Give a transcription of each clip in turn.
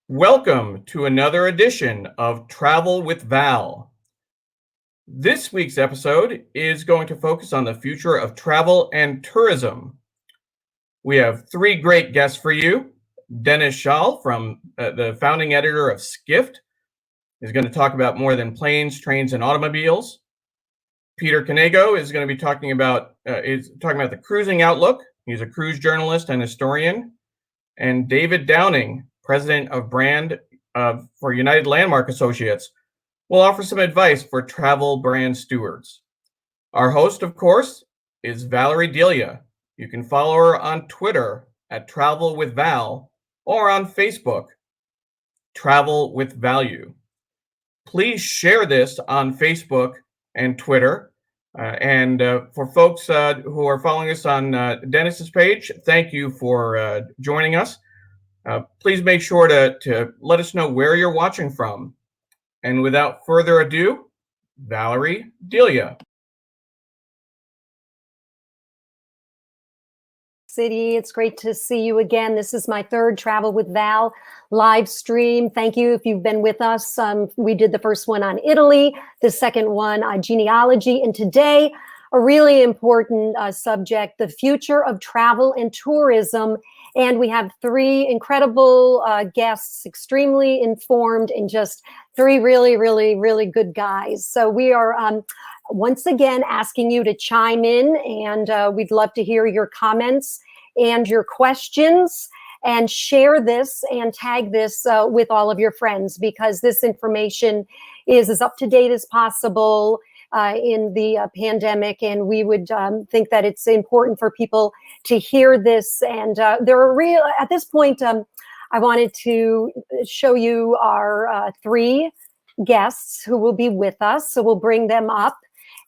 Welcome to another edition of Travel with Val. This week's episode is going to focus on the future of travel and tourism. We have three great guests for you. Dennis Schaal, from the founding editor of Skift, is going to talk about more than planes, trains, and automobiles. Peter Knego is going to be talking about the cruising outlook. He's a cruise journalist and historian. And David Downing, president of brand for United Landmark Associates, will offer some advice for travel brand stewards. Our host, of course, is Valerie Delia. You can follow her on Twitter at Travel with Val or on Facebook, Travel with Value. Please share this on Facebook and Twitter. And for folks who are following us on Dennis's page, thank you for joining us. Please make sure to let us know where you're watching from. And without further ado, Valerie Delia. City, it's great to see you again. This is my third Travel with Val live stream. Thank you if you've been with us. We did the first one on Italy, the second one on genealogy, and today a really important subject, the future of travel and tourism. And we have three incredible guests, extremely informed, and just three really, really, really good guys. So we are once again asking you to chime in, and we'd love to hear your comments and your questions, and share this and tag this with all of your friends, because this information is as up to date as possible in the pandemic, and we would think that it's important for people to hear this. And there are at this point, I wanted to show you our three guests who will be with us. So we'll bring them up.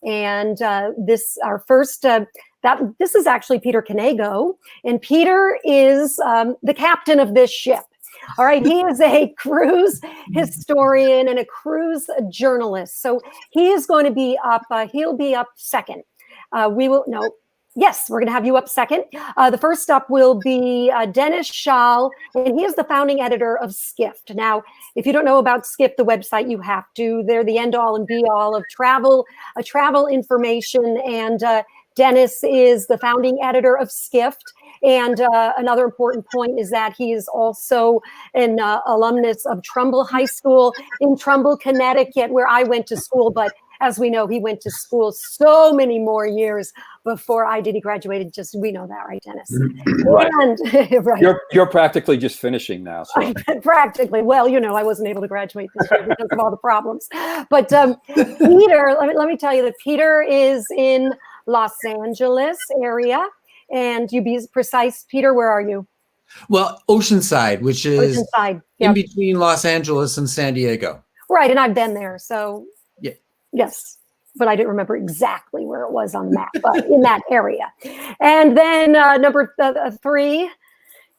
And our first, this is actually Peter Knego, and Peter is the captain of this ship. All right, he is a cruise historian and a cruise journalist. So he is going to be up, he'll be up second. Yes, we're going to have you up second. The first up will be Dennis Schaal, and he is the founding editor of Skift. Now, if you don't know about Skift, the website, you have to. They're the end-all and be-all of travel information, and Dennis is the founding editor of Skift. And another important point is that he is also an alumnus of Trumbull High School in Trumbull, Connecticut, where I went to school. But as we know, he went to school so many more years before I did. He graduated we know that, right, Dennis? Right. And, right. You're practically just finishing now. So. Practically. Well, I wasn't able to graduate this year because of all the problems. But Peter, let me tell you that Peter is in Los Angeles area. And you be precise, Peter, where are you? Well, Oceanside, which is Oceanside, in between Los Angeles and San Diego. Right, and I've been there, so yeah. Yes, but I didn't remember exactly where it was on the map, but in that area. And then number three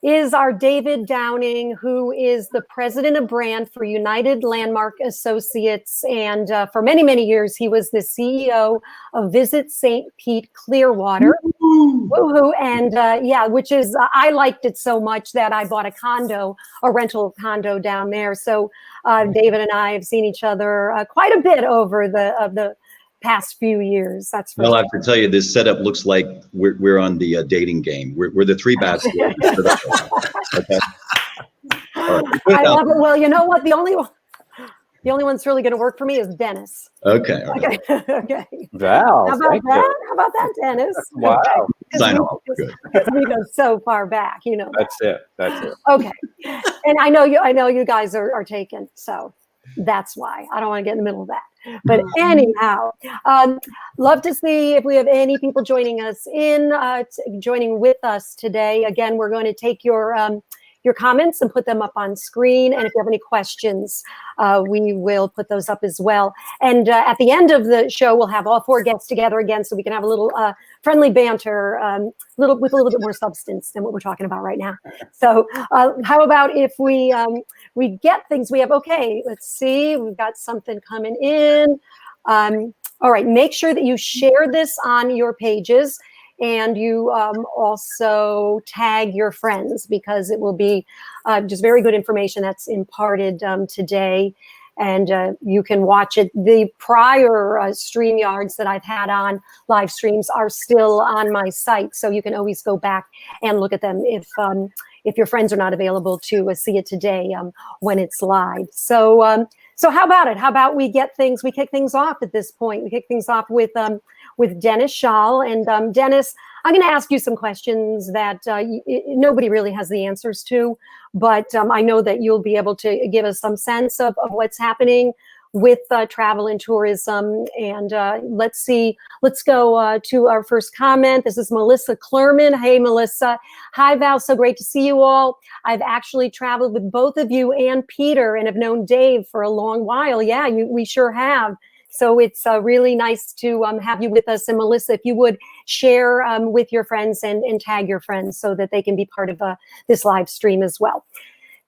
is our David Downing, who is the president of brand for United Landmark Associates. And for many, many years, he was the CEO of Visit St. Pete Clearwater. Woohoo. And which is, I liked it so much that I bought a rental condo down there. So David and I have seen each other quite a bit over the past few years. That's for well, I have to tell you, this setup looks like we're on the dating game. We're the three bachelors. Okay. I love it. Well, you know what? The only one that's really going to work for me is Dennis. Okay. All right. Okay. Wow. How about that? How about that, Dennis? Wow. Sign off. Good. We go so far back, That's it. Okay. And I know you guys are taken, so that's why I don't want to get in the middle of that. But anyhow, love to see if we have any people joining with us today. Again, we're going to take your comments and put them up on screen. And if you have any questions, we will put those up as well. And at the end of the show, we'll have all four guests together again, so we can have a little friendly banter, with a little bit more substance than what we're talking about right now. So how about if we get things? We have, okay, let's see. We've got something coming in. All right, make sure that you share this on your pages. and you also tag your friends, because it will be just very good information that's imparted today. And you can watch it. The prior StreamYards that I've had on live streams are still on my site, so you can always go back and look at them if your friends are not available to see it today when it's live. So so how about it? How about we kick things off at this point? We kick things off with Dennis Schaal. And Dennis, I'm going to ask you some questions that nobody really has the answers to, but I know that you'll be able to give us some sense of what's happening with travel and tourism. And let's go to our first comment. This is Melissa Clerman. Hey, Melissa. Hi, Val. So great to see you all. I've actually traveled with both of you and Peter, and have known Dave for a long while. Yeah, we sure have. So it's really nice to have you with us. And Melissa, if you would share with your friends and tag your friends so that they can be part of this live stream as well.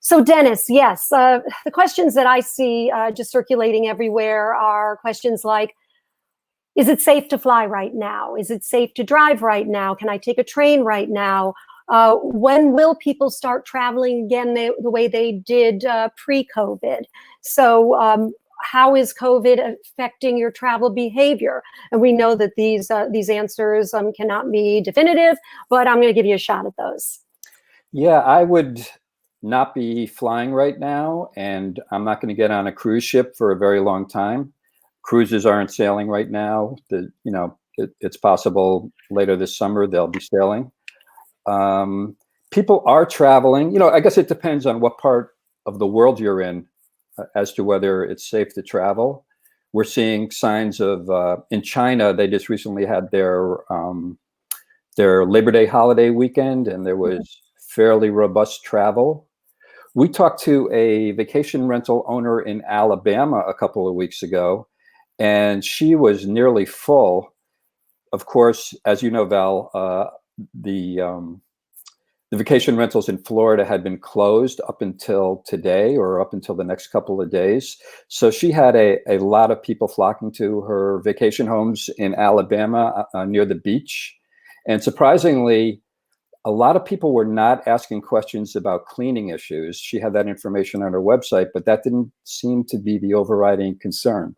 So Dennis, yes, the questions that I see just circulating everywhere are questions like, is it safe to fly right now? Is it safe to drive right now? Can I take a train right now? When will people start traveling again the way they did pre-COVID? So how is COVID affecting your travel behavior? And we know that these answers cannot be definitive, but I'm going to give you a shot at those. Yeah, I would not be flying right now, and I'm not going to get on a cruise ship for a very long time. Cruises aren't sailing right now. It's possible later this summer they'll be sailing. People are traveling. I guess it depends on what part of the world you're in as to whether it's safe to travel. We're seeing signs of in China. They just recently had their Labor Day holiday weekend, and there was fairly robust travel. We talked to a vacation rental owner in Alabama a couple of weeks ago, and she was nearly full. Of course, as you know, Val, the vacation rentals in Florida had been closed up until today, or up until the next couple of days. So she had a lot of people flocking to her vacation homes in Alabama near the beach. And surprisingly, a lot of people were not asking questions about cleaning issues. She had that information on her website, but that didn't seem to be the overriding concern.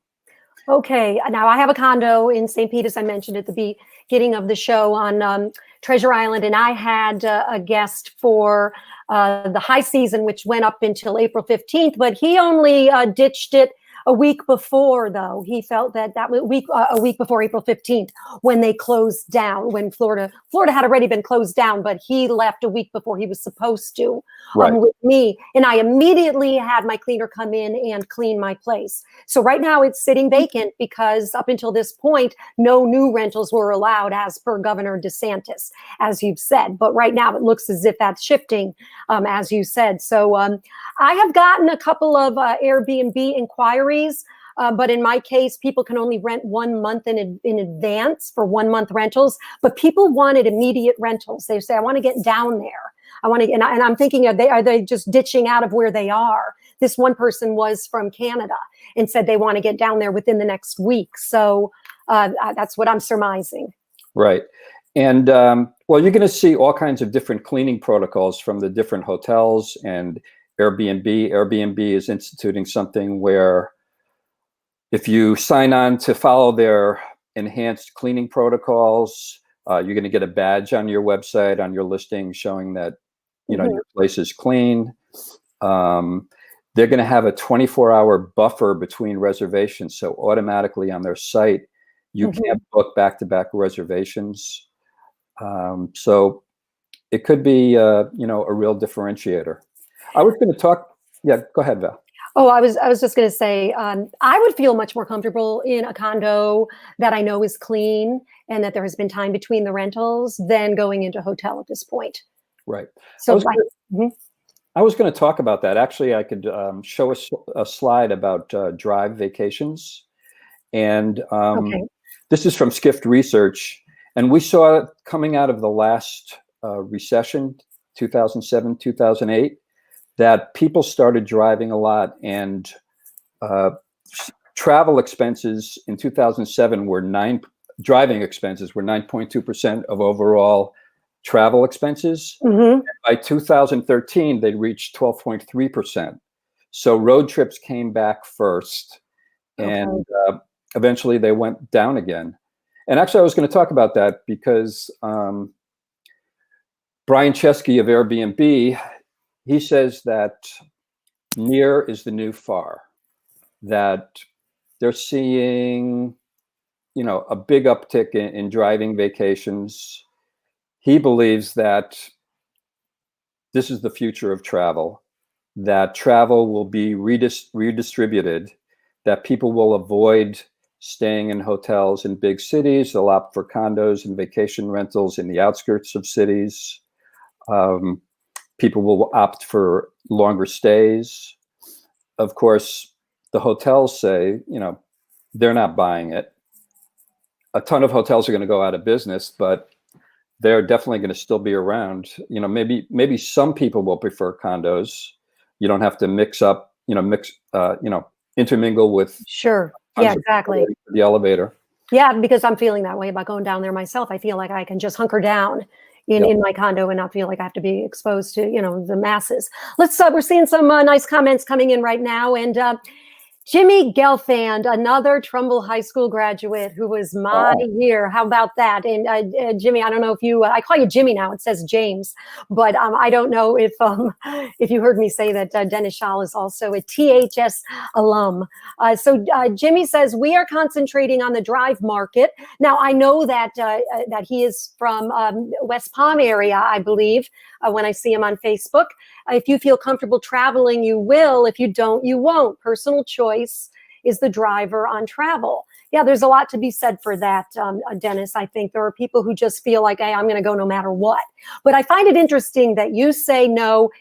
Okay, now I have a condo in St. Pete, as I mentioned at the beginning of the show, on Treasure Island, and I had a guest for the high season, which went up until April 15th, but he only ditched it a week before, though. He felt that a week before April 15th, when they closed down, when Florida had already been closed down, but he left a week before he was supposed to, Right. with me. And I immediately had my cleaner come in and clean my place. So right now it's sitting vacant because up until this point, no new rentals were allowed as per Governor DeSantis, as you've said. But right now it looks as if that's shifting, as you said. So I have gotten a couple of Airbnb inquiries. But in my case, people can only rent 1 month in advance for 1 month rentals. But people wanted immediate rentals. They say, I want to get down there. And I'm thinking, are they just ditching out of where they are? This one person was from Canada and said they want to get down there within the next week. So that's what I'm surmising. Right. And well, you're going to see all kinds of different cleaning protocols from the different hotels and Airbnb. Airbnb is instituting something where if you sign on to follow their enhanced cleaning protocols, you're going to get a badge on your website, on your listing, showing that your place is clean. They're going to have a 24-hour buffer between reservations, so automatically on their site, you can't book back-to-back reservations. So it could be, a real differentiator. I was going to talk. Yeah, go ahead, Val. Oh, I was just going to say, I would feel much more comfortable in a condo that I know is clean and that there has been time between the rentals than going into a hotel at this point. Right. So I was going to talk about that. Actually, I could show a slide about drive vacations. And this is from Skift research. And we saw coming out of the last recession, 2007, 2008, that people started driving a lot, and travel expenses in 2007 were driving expenses were 9.2% of overall travel expenses. Hmm. By 2013, they reached 12.3%. So road trips came back first, and eventually they went down again. And actually, I was going to talk about that because Brian Chesky of Airbnb, he says that near is the new far, that they're seeing, a big uptick in driving vacations. He believes that this is the future of travel, that travel will be redistributed, that people will avoid staying in hotels in big cities. They'll opt for condos and vacation rentals in the outskirts of cities. People will opt for longer stays. Of course, the hotels say, they're not buying it. A ton of hotels are going to go out of business, but they're definitely going to still be around. Maybe some people will prefer condos. You don't have to intermingle with. Sure. Yeah, exactly. The elevator. Yeah, because I'm feeling that way about going down there myself. I feel like I can just hunker down in my condo and not feel like I have to be exposed to, the masses. We're seeing some nice comments coming in right now. And Jimmy Gelfand, another Trumbull High School graduate who was my year. How about that? And Jimmy, I don't know if you, I call you Jimmy now. It says James, but I don't know if you heard me say that Dennis Schaal is also a THS alum. So Jimmy says, we are concentrating on the drive market. Now, I know that he is from West Palm area, I believe, when I see him on Facebook. If you feel comfortable traveling, you will. If you don't, you won't. Personal choice is the driver on travel. Yeah, there's a lot to be said for that, Dennis. I think there are people who just feel like, hey, I'm going to go no matter what. But I find it interesting that you say no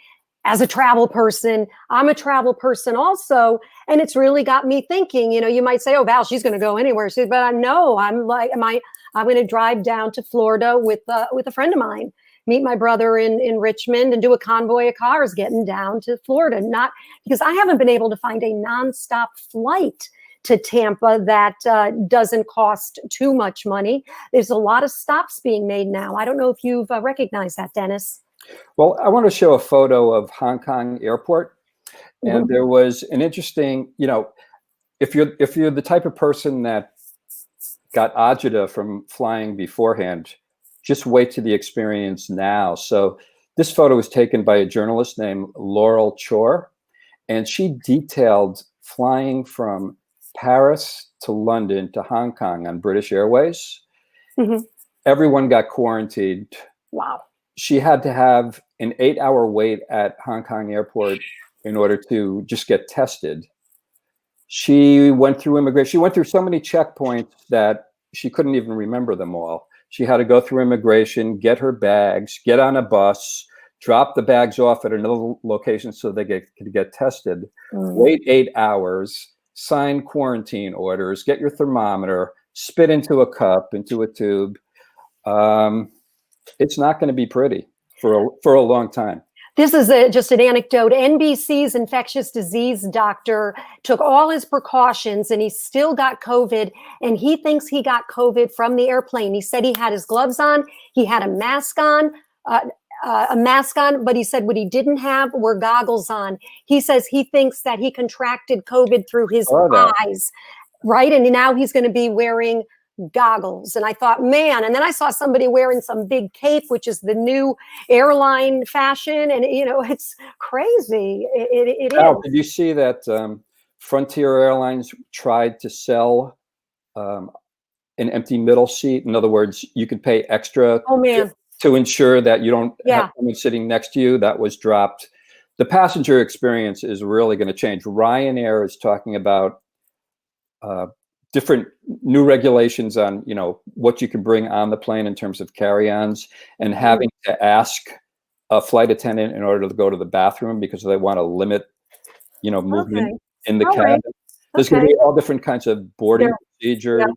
as a travel person. I'm a travel person also. And it's really got me thinking, you might say, oh, Val, she's going to go anywhere. But I know I'm going to drive down to Florida with a friend of mine, meet my brother in Richmond and do a convoy of cars getting down to Florida. Not because I haven't been able to find a nonstop flight to Tampa that doesn't cost too much money. There's a lot of stops being made now. I don't know if you've recognized that, Dennis. Well, I want to show a photo of Hong Kong airport. And there was an interesting, if you're the type of person that got agita from flying beforehand, just wait to the experience now. So this photo was taken by a journalist named Laurel Chor, and she detailed flying from Paris to London to Hong Kong on British Airways. Mm-hmm. Everyone got quarantined. Wow. She had to have an 8-hour wait at Hong Kong airport in order to just get tested. She went through immigration. She went through so many checkpoints that she couldn't even remember them all. She had to go through immigration, get her bags, get on a bus, drop the bags off at another location so they could get tested, wait 8 hours, sign quarantine orders, get your thermometer, spit into a cup, into a tube. It's not going to be pretty for a long time. This is just an anecdote. NBC's infectious disease doctor took all his precautions and he still got COVID, and he thinks he got COVID from the airplane. He said he had his gloves on, he had a mask on, but he said what he didn't have were goggles on. He says he thinks that he contracted COVID through his eyes, right? And now he's going to be wearing goggles. And I thought, man, and then I saw somebody wearing some big cape, which is the new airline fashion. And, it's crazy. It is. Did you see that Frontier Airlines tried to sell an empty middle seat? In other words, you could pay extra to ensure that you don't have someone sitting next to you. That was dropped. The passenger experience is really going to change. Ryanair is talking about different new regulations on, what you can bring on the plane in terms of carry-ons, and having to ask a flight attendant in order to go to the bathroom because they want to limit, movement in the cabin. There's going to be all different kinds of boarding procedures. Yeah.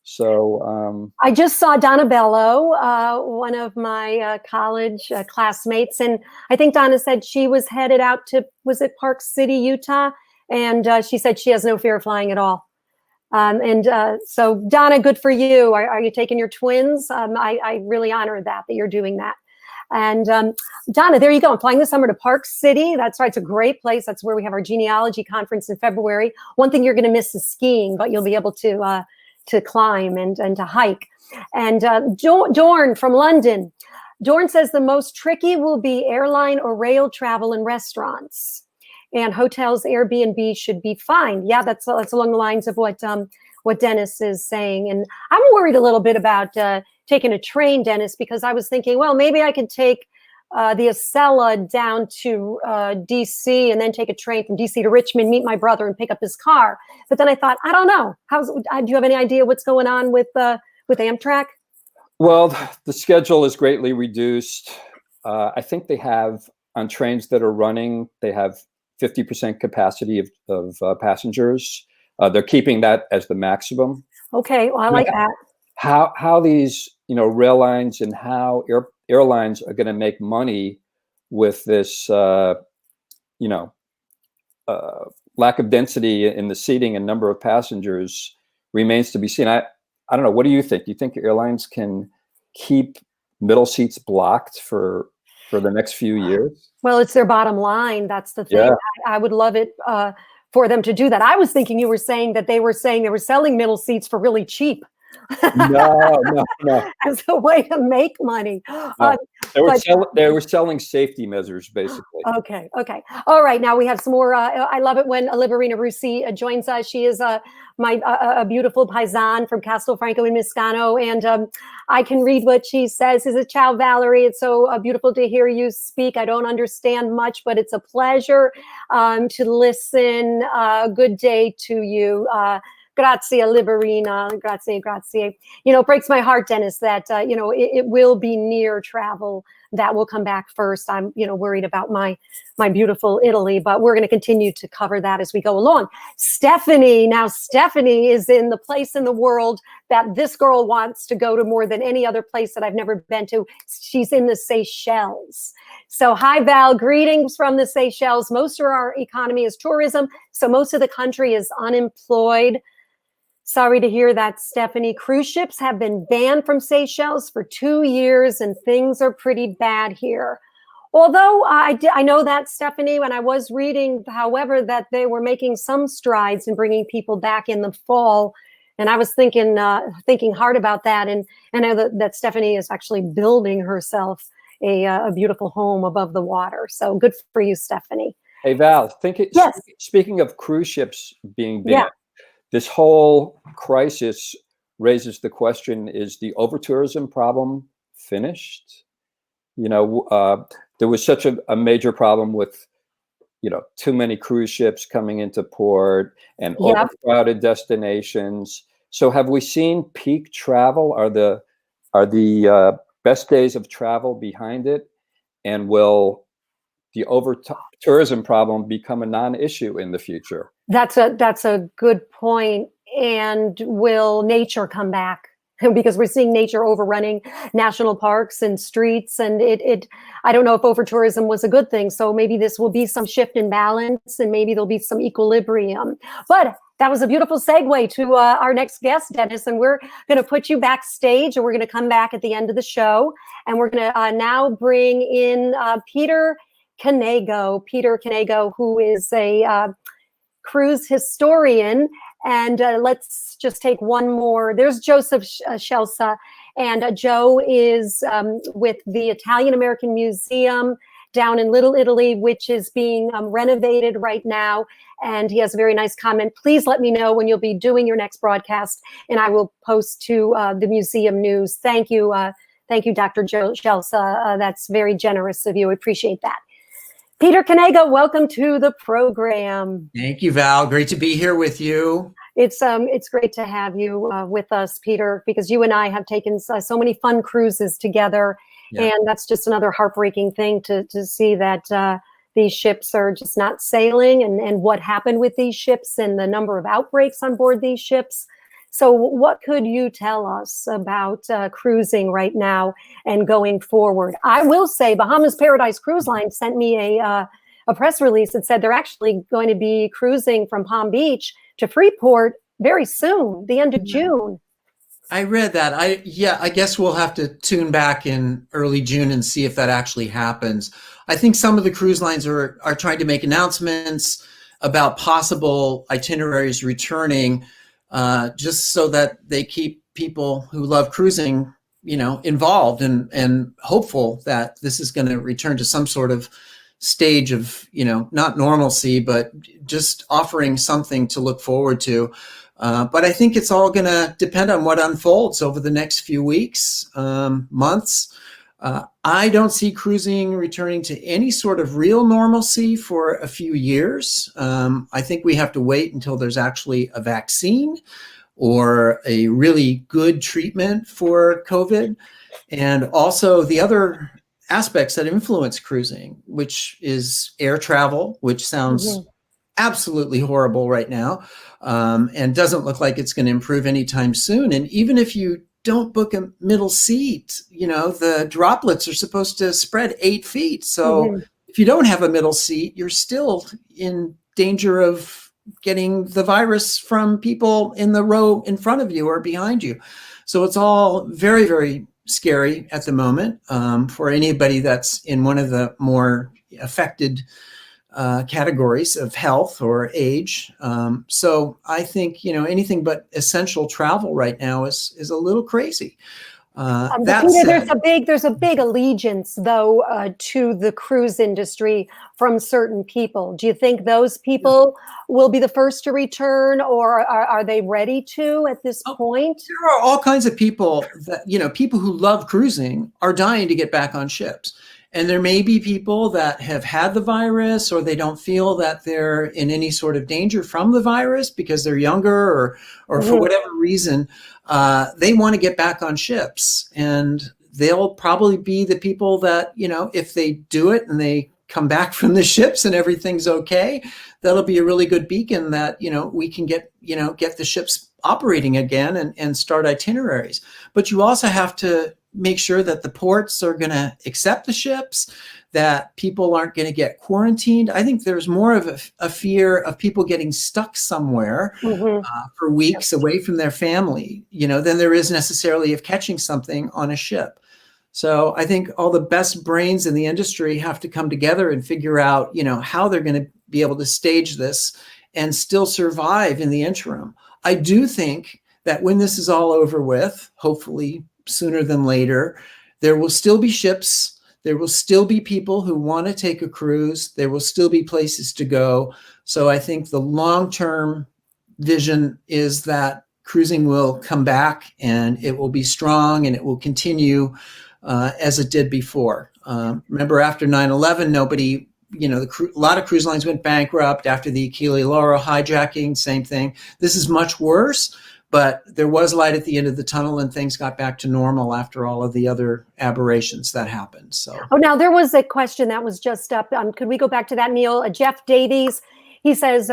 So I just saw Donna Bello, one of my college classmates, and I think Donna said she was headed out to, was it Park City, Utah? And she said she has no fear of flying at all. So Donna, good for you. Are you taking your twins? I really honor that you're doing that. And Donna, there you go. I'm flying this summer to Park City. That's right. It's a great place. That's where we have our genealogy conference in February. One thing you're going to miss is skiing, but you'll be able to climb and to hike. And Dorn from London. Dorn says the most tricky will be airline or rail travel and restaurants. And hotels, Airbnb should be fine. Yeah, that's along the lines of what Dennis is saying. And I'm worried a little bit about taking a train, Dennis, because I was thinking, well, maybe I could take the Acela down to DC and then take a train from DC to Richmond, meet my brother and pick up his car. But then I thought, I don't know. Do you have any idea what's going on with Amtrak? Well, the schedule is greatly reduced. I think they have, on trains that are running, they have 50% capacity of passengers. They're keeping that as the maximum. Okay, well, I like that. How these rail lines and how airlines are going to make money with this lack of density in the seating and number of passengers remains to be seen. I don't know. What do you think? Do you think airlines can keep middle seats blocked for the next few years? Well, it's their bottom line. That's the thing. Yeah. I would love it for them to do that. I was thinking you were saying that they were selling middle seats for really cheap. No. As a way to make money. They were selling safety measures, basically. Okay. All right. Now we have some more. I love it when Liberina Russi joins us. She is a beautiful paisan from Castelfranco in Miscano. And I can read what she says. Is it ciao, Valerie? It's so beautiful to hear you speak. I don't understand much, but it's a pleasure to listen. Good day to you. Grazie, Liberina. Grazie. It breaks my heart, Dennis, that, it will be near travel that will come back first. I'm, worried about my beautiful Italy, but we're going to continue to cover that as we go along. Stephanie. Now, Stephanie is in the place in the world that this girl wants to go to more than any other place that I've never been to. She's in the Seychelles. So hi, Val. Greetings from the Seychelles. Most of our economy is tourism, so most of the country is unemployed. Sorry to hear that, Stephanie. Cruise ships have been banned from Seychelles for 2 years, and things are pretty bad here. Although I know that, Stephanie, when I was reading, however, that they were making some strides in bringing people back in the fall. And I was thinking hard about that. And I know that Stephanie is actually building herself a beautiful home above the water. So good for you, Stephanie. Hey, Val, Yes. Speaking of cruise ships being banned, this whole crisis raises the question, is the over-tourism problem finished? There was such a major problem with, too many cruise ships coming into port and overcrowded destinations. So have we seen peak travel? Are the best days of travel behind it? And will the over-tourism problem become a non-issue in the future? That's a good point. And will nature come back? Because we're seeing nature overrunning national parks and streets, and I don't know if over-tourism was a good thing. So maybe this will be some shift in balance, and maybe there'll be some equilibrium. But that was a beautiful segue to our next guest, Dennis, and we're going to put you backstage, and we're going to come back at the end of the show, and we're going to now bring in Peter Knego, who is a cruise historian. And let's just take one more. There's Joseph Scelsa, and Joe is with the Italian-American Museum down in Little Italy, which is being renovated right now. And he has a very nice comment. Please let me know when you'll be doing your next broadcast, and I will post to the museum news. Thank you, Dr. Joe Scelsa. That's very generous of you. I appreciate that. Peter Knego, welcome to the program. Thank you, Val. Great to be here with you. It's great to have you with us, Peter, because you and I have taken so many fun cruises together, and that's just another heartbreaking thing to see that these ships are just not sailing, and what happened with these ships and the number of outbreaks on board these ships. So what could you tell us about cruising right now and going forward? I will say Bahamas Paradise Cruise Line sent me a press release that said they're actually going to be cruising from Palm Beach to Freeport very soon, the end of June. I read that. I guess we'll have to tune back in early June and see if that actually happens. I think some of the cruise lines are trying to make announcements about possible itineraries returning, just so that they keep people who love cruising, involved and hopeful that this is going to return to some sort of stage of, not normalcy, but just offering something to look forward to. But I think it's all going to depend on what unfolds over the next few weeks, months. I don't see cruising returning to any sort of real normalcy for a few years. I think we have to wait until there's actually a vaccine or a really good treatment for COVID. And also the other aspects that influence cruising, which is air travel, which sounds absolutely horrible right now, and doesn't look like it's going to improve anytime soon. And even if you don't book a middle seat, the droplets are supposed to spread 8 feet. So if you don't have a middle seat, you're still in danger of getting the virus from people in the row in front of you or behind you. So it's all very, very scary at the moment, for anybody that's in one of the more affected categories of health or age. So I think, anything but essential travel right now is a little crazy. That Peter, said, there's a big allegiance, though, to the cruise industry from certain people. Do you think those people will be the first to return, or are they ready to at this point? There are all kinds of people that, people who love cruising are dying to get back on ships. And there may be people that have had the virus, or they don't feel that they're in any sort of danger from the virus because they're younger or for whatever reason, they want to get back on ships. And they'll probably be the people that, if they do it and they come back from the ships and everything's okay, that'll be a really good beacon that, we can get the ships operating again and start itineraries. But you also have to make sure that the ports are going to accept the ships, that people aren't going to get quarantined. I think there's more of a fear of people getting stuck somewhere for weeks away from their family, than there is necessarily of catching something on a ship. So I think all the best brains in the industry have to come together and figure out, how they're going to be able to stage this and still survive in the interim. I do think that when this is all over with, hopefully sooner than later, there will still be ships. There will still be people who want to take a cruise. There will still be places to go. So I think the long-term vision is that cruising will come back and it will be strong and it will continue as it did before. Remember, after 9/11, nobody, a lot of cruise lines went bankrupt. After the Achille Lauro hijacking, same thing. This is much worse. But there was light at the end of the tunnel and things got back to normal after all of the other aberrations that happened. So, now there was a question that was just up. Could we go back to that, Neil? Jeff Davies, he says,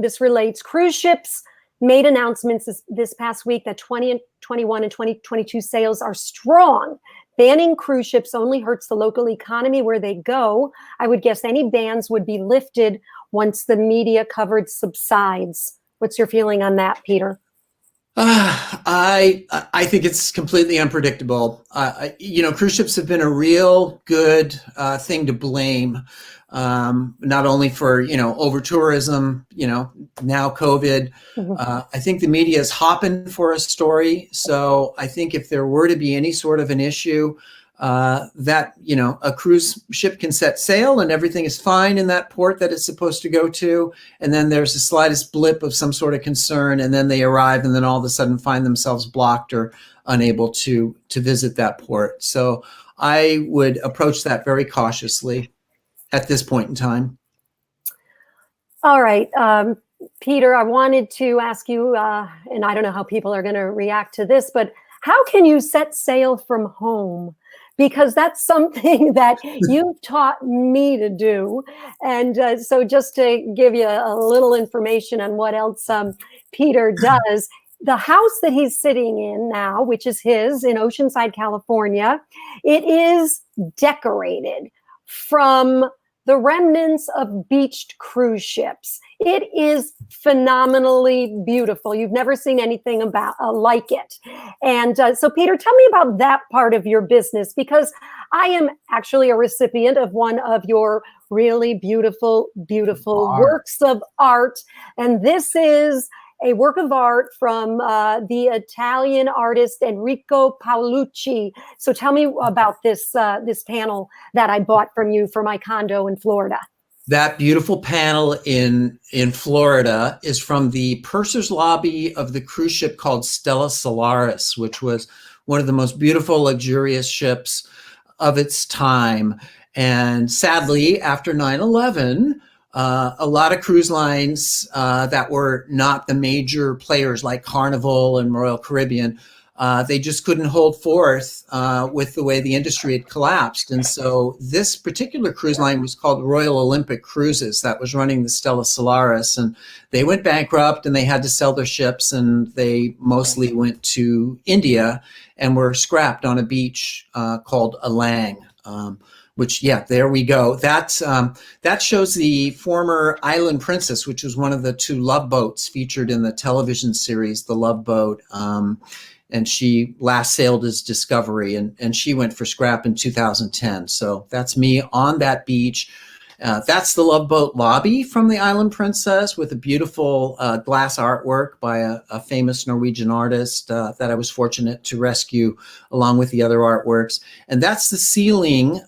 this relates. Cruise ships made announcements this past week that 2021 and 2022 sales are strong. Banning cruise ships only hurts the local economy where they go. I would guess any bans would be lifted once the media coverage subsides. What's your feeling on that, Peter? I think it's completely unpredictable. Cruise ships have been a real good thing to blame, not only for, over tourism, now COVID. I think the media is hopping for a story. So I think if there were to be any sort of an issue, that, a cruise ship can set sail and everything is fine in that port that it's supposed to go to. And then there's the slightest blip of some sort of concern. And then they arrive and then all of a sudden find themselves blocked or unable to visit that port. So I would approach that very cautiously at this point in time. All right. Peter, I wanted to ask you, and I don't know how people are going to react to this, but how can you set sail from home? Because that's something that you've taught me to do. And so just to give you a little information on what else Peter does, the house that he's sitting in now, which is his in Oceanside, California, it is decorated from the remnants of beached cruise ships. It is phenomenally beautiful. You've never seen anything about like it. And so, Peter, tell me about that part of your business, because I am actually a recipient of one of your really beautiful, beautiful works of art. And this is a work of art from the Italian artist Enrico Paolucci. So tell me about this this panel that I bought from you for my condo in Florida. That beautiful panel in Florida is from the purser's lobby of the cruise ship called Stella Solaris, which was one of the most beautiful, luxurious ships of its time. And sadly, after 9/11, a lot of cruise lines that were not the major players like Carnival and Royal Caribbean, they just couldn't hold forth with the way the industry had collapsed. And so this particular cruise line was called Royal Olympic Cruises, that was running the Stella Solaris. And they went bankrupt and they had to sell their ships, and they mostly went to India and were scrapped on a beach called Alang. Which, yeah, there we go. That shows the former Island Princess, which was one of the two love boats featured in the television series, The Love Boat. And she last sailed as Discovery, and she went for scrap in 2010. So that's me on that beach. That's the Love Boat lobby from the Island Princess, with a beautiful glass artwork by a famous Norwegian artist that I was fortunate to rescue, along with the other artworks. And that's the ceiling.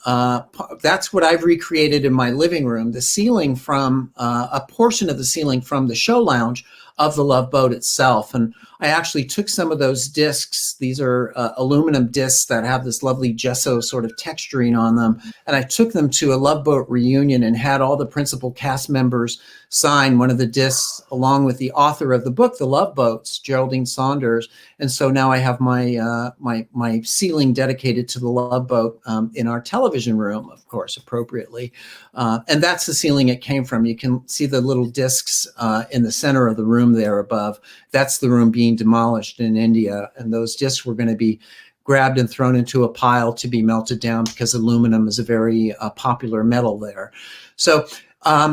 That's what I've recreated in my living room. The ceiling from a portion of the ceiling from the show lounge of the Love Boat itself. And I actually took some of those discs. These are aluminum discs that have this lovely gesso sort of texturing on them. And I took them to a Love Boat reunion and had all the principal cast members sign one of the discs, along with the author of the book, The Love Boats, Geraldine Saunders. And so now I have my my ceiling dedicated to the Love Boat in our television room, of course, appropriately. And that's the ceiling it came from. You can see the little discs in the center of the room there above. That's the room being demolished in India. And those discs were going to be grabbed and thrown into a pile to be melted down, because aluminum is a very popular metal there. So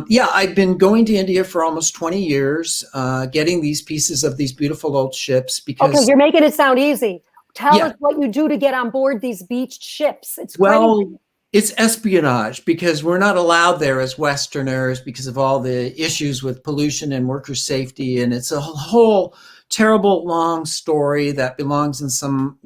yeah, I've been going to India for almost 20 years, getting these pieces of these beautiful old ships. Because okay, you're making it sound easy. Tell us what you do to get on board these beached ships. It's crazy. It's espionage, because we're not allowed there as Westerners because of all the issues with pollution and worker safety. And it's a whole terrible long story that belongs in some,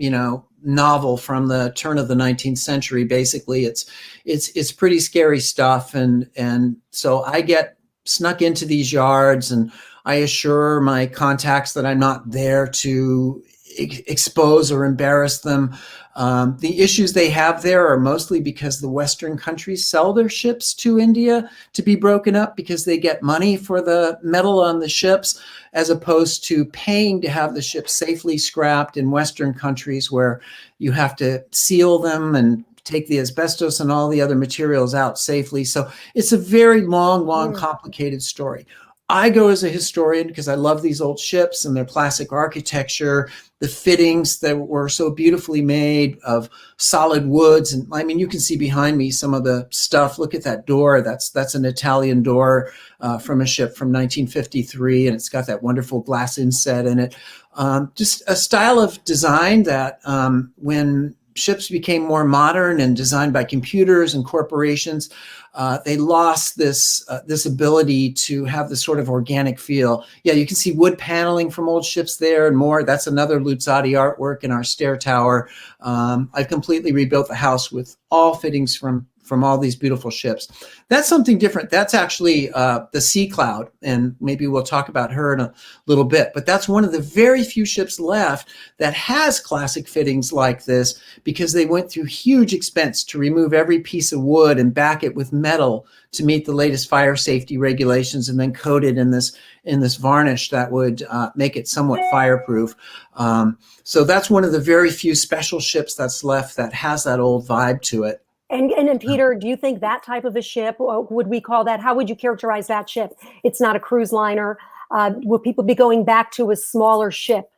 novel from the turn of the 19th century. Basically, it's pretty scary stuff. And so I get snuck into these yards, and I assure my contacts that I'm not there to expose or embarrass them. The issues they have there are mostly because the Western countries sell their ships to India to be broken up, because they get money for the metal on the ships, as opposed to paying to have the ships safely scrapped in Western countries, where you have to seal them and take the asbestos and all the other materials out safely. So it's a very long, complicated story. I go as a historian because I love these old ships and their classic architecture, the fittings that were so beautifully made of solid woods. And I mean, you can see behind me some of the stuff. Look at that door. That's an Italian door from a ship from 1953. And it's got that wonderful glass inset in it. Just a style of design that when ships became more modern and designed by computers and corporations, they lost this ability to have this sort of organic feel. Yeah, you can see wood paneling from old ships there and more. That's another Luzzati artwork in our stair tower. I've completely rebuilt the house with all fittings from all these beautiful ships. That's something different. That's actually the Sea Cloud, and maybe we'll talk about her in a little bit. But that's one of the very few ships left that has classic fittings like this, because they went through huge expense to remove every piece of wood and back it with metal to meet the latest fire safety regulations, and then coat it in this varnish that would make it somewhat fireproof. So that's one of the very few special ships that's left that has that old vibe to it. And Peter, do you think that type of a ship, or would we call that, how would you characterize that ship? It's not a cruise liner. Will people be going back to a smaller ship?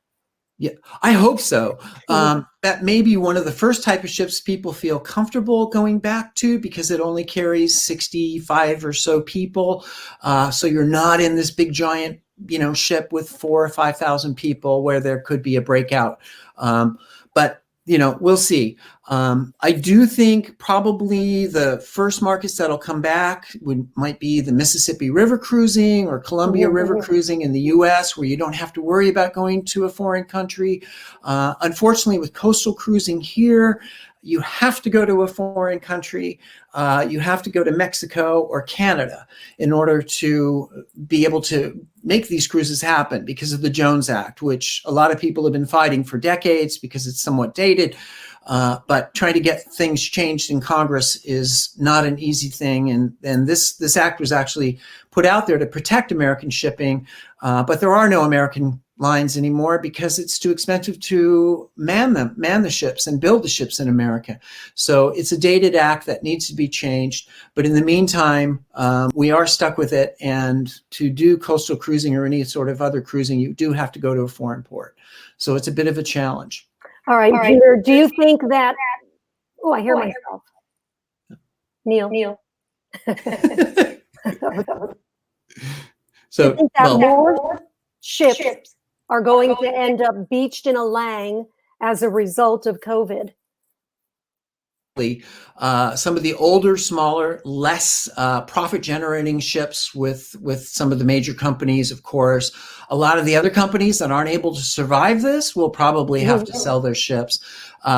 Yeah, I hope so. That may be one of the first type of ships people feel comfortable going back to because it only carries 65 or so people. So you're not in this big giant, ship with 4,000 or 5,000 people where there could be a breakout. But we'll see. I do think probably the first markets that'll come back might be the Mississippi River cruising or Columbia River cruising in the U.S., where you don't have to worry about going to a foreign country. Unfortunately, with coastal cruising here, you have to go to a foreign country. You have to go to Mexico or Canada in order to be able to make these cruises happen because of the Jones Act, which a lot of people have been fighting for decades because it's somewhat dated. But trying to get things changed in Congress is not an easy thing. And this act was actually put out there to protect American shipping. But there are no American lines anymore because it's too expensive to man the ships and build the ships in America. So it's a dated act that needs to be changed. But in the meantime, we are stuck with it. And to do coastal cruising or any sort of other cruising, you do have to go to a foreign port. So it's a bit of a challenge. All right, Peter, do you think that, I hear myself. Neil. So do you think that more ships are going to end up beached in a Lang as a result of COVID? Some of the older, smaller, less profit-generating ships with some of the major companies, of course. A lot of the other companies that aren't able to survive this will probably have to sell their ships.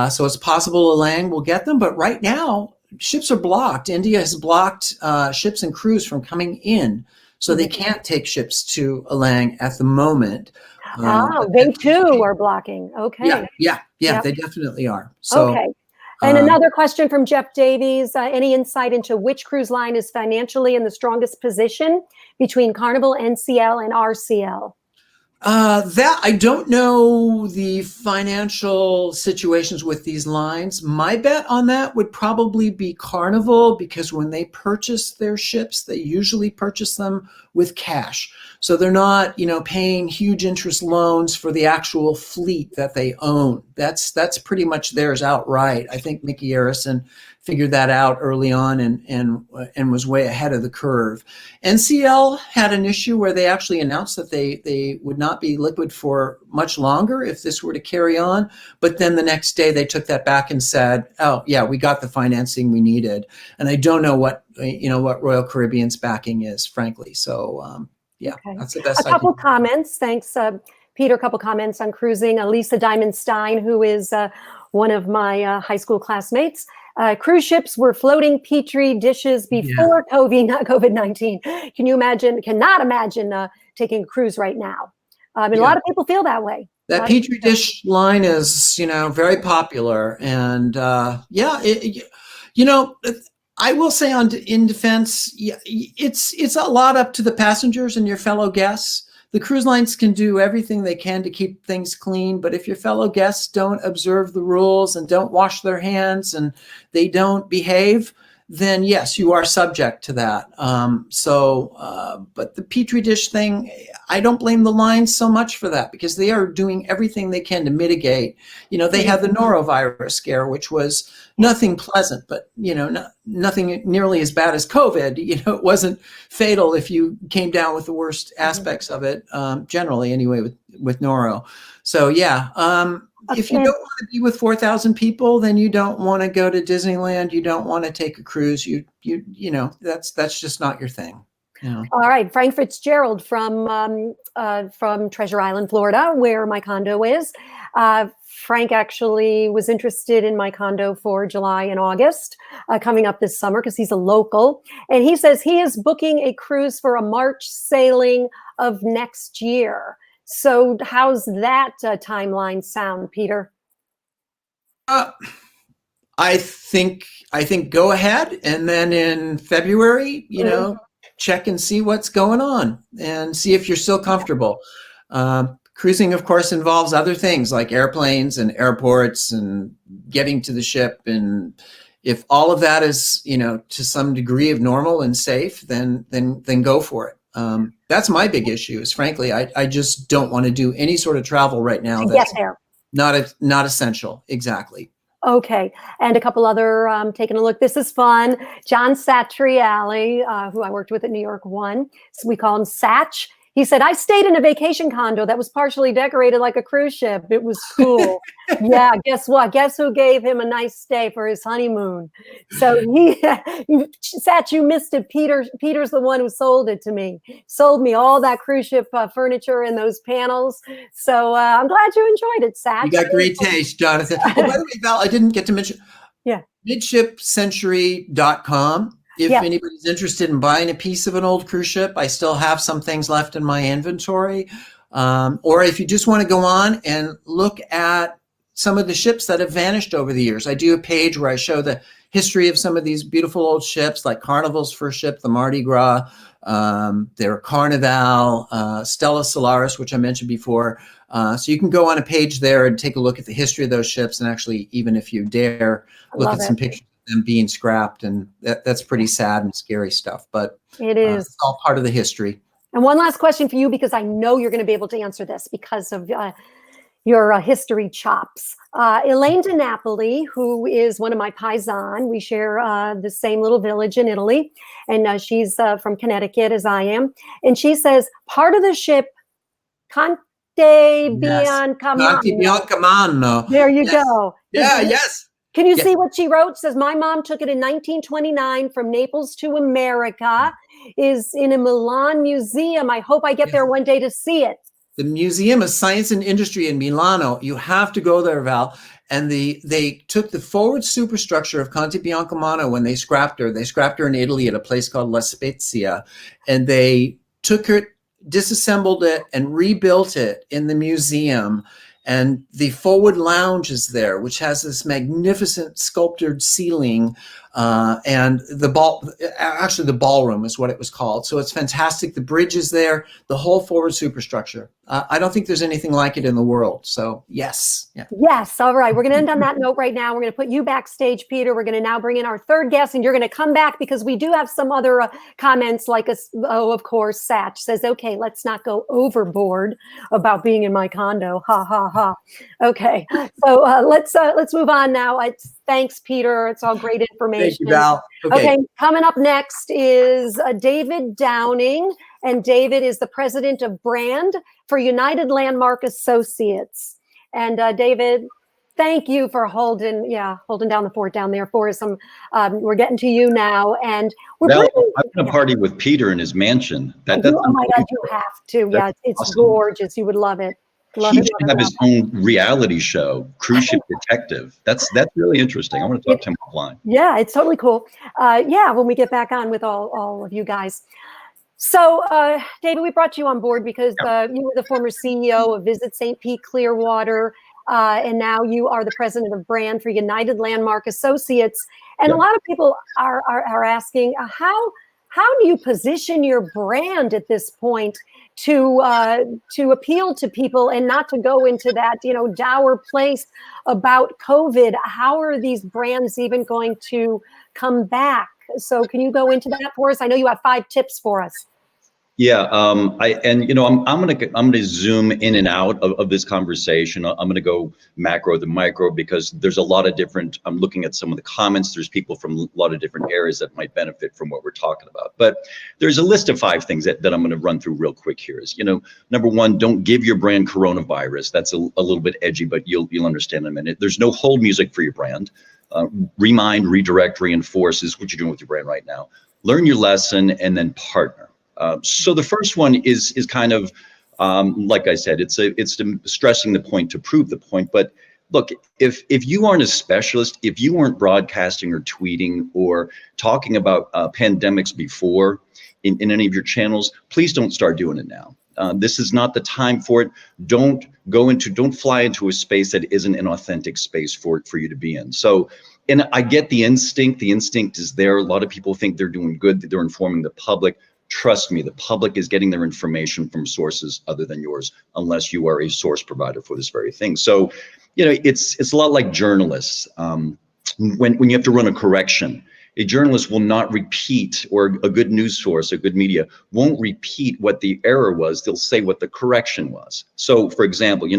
So it's possible Alang will get them, but right now, ships are blocked. India has blocked ships and crews from coming in, so they can't take ships to Alang at the moment. They too are blocking. Okay. Yeah, they definitely are. So, okay. And another question from Jeff Davies, any insight into which cruise line is financially in the strongest position between Carnival, NCL, and RCL? That I don't know the financial situations with these lines. My bet on that would probably be Carnival, because when they purchase their ships, they usually purchase them with cash. So they're not, paying huge interest loans for the actual fleet that they own. That's pretty much theirs outright. I think Mickey Arison figured that out early on and was way ahead of the curve. NCL had an issue where they actually announced that they would not be liquid for much longer if this were to carry on. But then the next day they took that back and said, oh yeah, we got the financing we needed. And I don't know what Royal Caribbean's backing is, frankly. So that's the best. A couple comments. Thanks, Peter. A couple comments on cruising. Lisa Diamond Stein, who is one of my high school classmates. Cruise ships were floating petri dishes before COVID-19. Can you imagine? Cannot imagine taking a cruise right now. A lot of people feel that way. That petri dish line is, very popular, and I will say in defense, it's a lot up to the passengers and your fellow guests. The cruise lines can do everything they can to keep things clean, but if your fellow guests don't observe the rules and don't wash their hands and they don't behave, then yes, you are subject to that. But the petri dish thing, I don't blame the lines so much for that, because they are doing everything they can to mitigate. They had the norovirus scare, which was nothing pleasant, but nothing nearly as bad as COVID. It wasn't fatal if you came down with the worst aspects of it, generally anyway, with noro. So if you don't want to be with 4,000 people, then you don't want to go to Disneyland. You don't want to take a cruise. That's just not your thing. All right, Frank Fitzgerald from Treasure Island, Florida, where my condo is. Frank actually was interested in my condo for July and August coming up this summer because he's a local. And he says he is booking a cruise for a March sailing of next year. So how's that timeline sound, Peter? I think go ahead, and then in February, check and see what's going on and see if you're still comfortable. Cruising, of course, involves other things like airplanes and airports and getting to the ship. And if all of that is, to some degree of normal and safe, then go for it. That's my big issue is frankly, I just don't want to do any sort of travel right now To that's get there. not essential. Exactly. Okay, and a couple other taking a look. This is fun. John Satriali, who I worked with at New York One, so we call him Satch. He said, I stayed in a vacation condo that was partially decorated like a cruise ship. It was cool. Yeah, guess what? Guess who gave him a nice stay for his honeymoon? So Satch, you missed it. Peter's the one who sold it to me. Sold me all that cruise ship furniture and those panels. So I'm glad you enjoyed it, Satch. You got great taste, Jonathan. Oh, by the way, Val, I didn't get to mention. Yeah. Midshipcentury.com. If Yeah. anybody's interested in buying a piece of an old cruise ship, I still have some things left in my inventory. Or if you just want to go on and look at some of the ships that have vanished over the years, I do a page where I show the history of some of these beautiful old ships, like Carnival's first ship, the Mardi Gras, their Carnival, Stella Solaris, which I mentioned before. So you can go on a page there and take a look at the history of those ships, and actually, even if you dare, look at some pictures of them being scrapped, and that's pretty sad and scary stuff. But it is it's all part of the history. And one last question for you, because I know you're going to be able to answer this because of your history chops. Elaine De Napoli, who is one of my paisan, we share the same little village in Italy, and she's from Connecticut, as I am. And she says, part of the ship, Conte Biancamano. There you go. Yeah, yes. Can you see what she wrote? Says, my mom took it in 1929 from Naples to America, is in a Milan museum. I hope I get there one day to see it. The Museum of Science and Industry in Milano. You have to go there, Val. And they took the forward superstructure of Conte Biancamano when they scrapped her. They scrapped her in Italy at a place called La Spezia. And they took her, disassembled it, and rebuilt it in the museum. And the forward lounge is there, which has this magnificent sculptured ceiling, and the ballroom is what it was called. So it's fantastic. The bridge is there, the whole forward superstructure. I don't think there's anything like it in the world. So yes. Yeah. Yes. All right. We're going to end on that note right now. We're going to put you backstage, Peter. We're going to now bring in our third guest, and you're going to come back because we do have some other comments like, of course, Satch says, okay, let's not go overboard about being in my condo. Ha, ha, ha. Okay. So let's move on now. Thanks, Peter. It's all great information. Thank you, Val. Okay. Coming up next is David Downing, and David is the president of brand for United Landmark Associates. And David, thank you for holding down the fort down there for us. We're getting to you now, and we're I've been a party with Peter in his mansion. Oh my God, you have to. Yeah, it's awesome. Gorgeous. You would love it. He should have his own reality show, Cruise Ship Detective. That's really interesting. I want to talk to him offline. Yeah, it's totally cool. When we get back on with all of you guys. So, David, we brought you on board because you were the former CEO of Visit St. Pete Clearwater, and now you are the president of brand for United Landmark Associates. And a lot of people are asking, how do you position your brand at this point to appeal to people and not to go into that dour place about COVID? How are these brands even going to come back? So can you go into that for us? I know you have 5 tips for us. Yeah, I'm gonna zoom in and out of this conversation. I'm gonna go macro to micro because there's a lot of different. I'm looking at some of the comments. There's people from a lot of different areas that might benefit from what we're talking about. But there's a list of 5 things that I'm gonna run through real quick here. Is number 1, don't give your brand coronavirus. That's a little bit edgy, but you'll understand in a minute. There's no hold music for your brand. Remind, redirect, reinforce is what you're doing with your brand right now. Learn your lesson and then partner. So the first one is kind of, like I said, it's stressing the point to prove the point. But look, if you aren't a specialist, if you weren't broadcasting or tweeting or talking about pandemics before in any of your channels, please don't start doing it now. This is not the time for it. Don't fly into a space that isn't an authentic space for you to be in. So, and I get the instinct. The instinct is there. A lot of people think they're doing good, that they're informing the public. Trust me, the public is getting their information from sources other than yours, unless you are a source provider for this very thing. So, it's a lot like journalists. When you have to run a correction, A journalist will not repeat, or a good news source, a good media won't repeat what the error was. They'll say what the correction was. So, for example,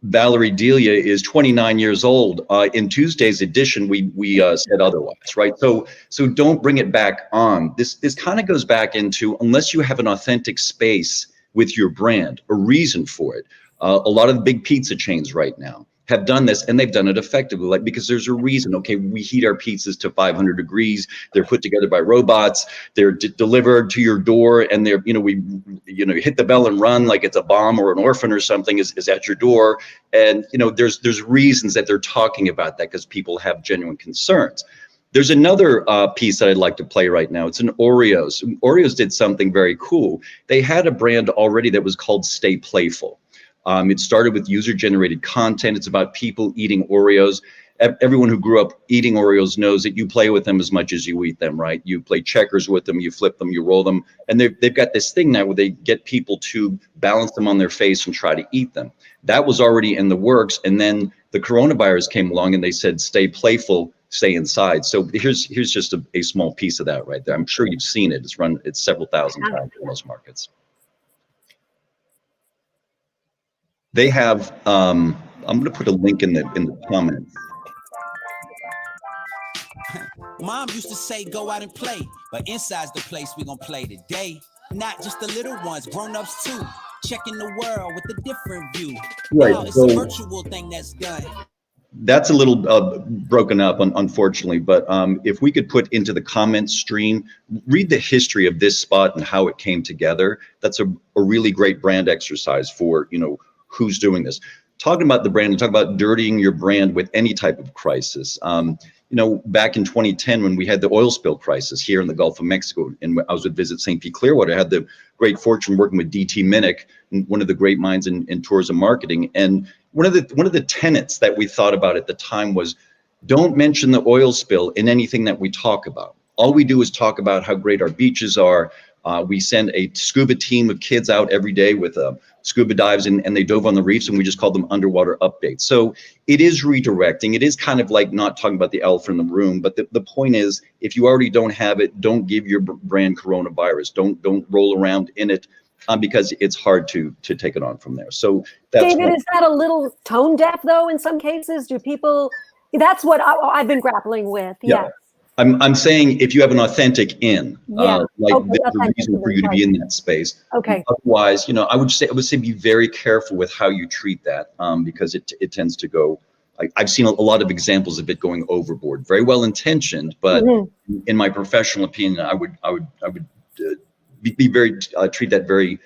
Valerie Delia is 29 years old. In Tuesday's edition, we said otherwise, right? So don't bring it back on. This kind of goes back into, unless you have an authentic space with your brand, a reason for it. A lot of the big pizza chains right now have done this, and they've done it effectively, like, because there's a reason. Okay, we heat our pizzas to 500 degrees. They're put together by robots. They're delivered to your door, and they're, you hit the bell and run like it's a bomb, or an orphan or something is at your door. And there's reasons that they're talking about that, because people have genuine concerns. There's another piece that I'd like to play right now. It's an Oreos. Oreos did something very cool. They had a brand already that was called Stay Playful. It started with user-generated content. It's about people eating Oreos. Everyone who grew up eating Oreos knows that you play with them as much as you eat them, right? You play checkers with them, you flip them, you roll them. And they've got this thing now where they get people to balance them on their face and try to eat them. That was already in the works. And then the coronavirus came along and they said, stay playful, stay inside. So here's just a small piece of that right there. I'm sure you've seen it. It's several thousand times in most markets. They have, I'm going to put a link in the comments. Mom used to say, go out and play, but inside's the place we're going to play today. Not just the little ones, grown-ups too. Checking the world with a different view. Right. Now it's a virtual thing that's done. That's a little broken up, unfortunately, but if we could put into the comments stream, read the history of this spot and how it came together. That's a really great brand exercise for, who's doing this. Talking about the brand and talk about dirtying your brand with any type of crisis. Back in 2010, when we had the oil spill crisis here in the Gulf of Mexico, and I was at Visit St. Pete Clearwater, I had the great fortune working with DT Minnick, one of the great minds in tourism marketing. And one of the tenets that we thought about at the time was, don't mention the oil spill in anything that we talk about. All we do is talk about how great our beaches are. We send a scuba team of kids out every day with scuba dives, and they dove on the reefs, and we just call them underwater updates. So it is redirecting. It is kind of like not talking about the elephant in the room, but the point is, if you already don't have it, don't give your brand coronavirus. Don't roll around in it, because it's hard to take it on from there. So that's David, is that a little tone deaf though? In some cases, do people? That's what I've been grappling with. Yeah. I'm saying if you have an authentic in, there's a reason for you to be in that space. Okay. Otherwise, I would say be very careful with how you treat that, because it tends to go. I've seen a lot of examples of it going overboard. Very well intentioned, but in my professional opinion, I would be very treat that very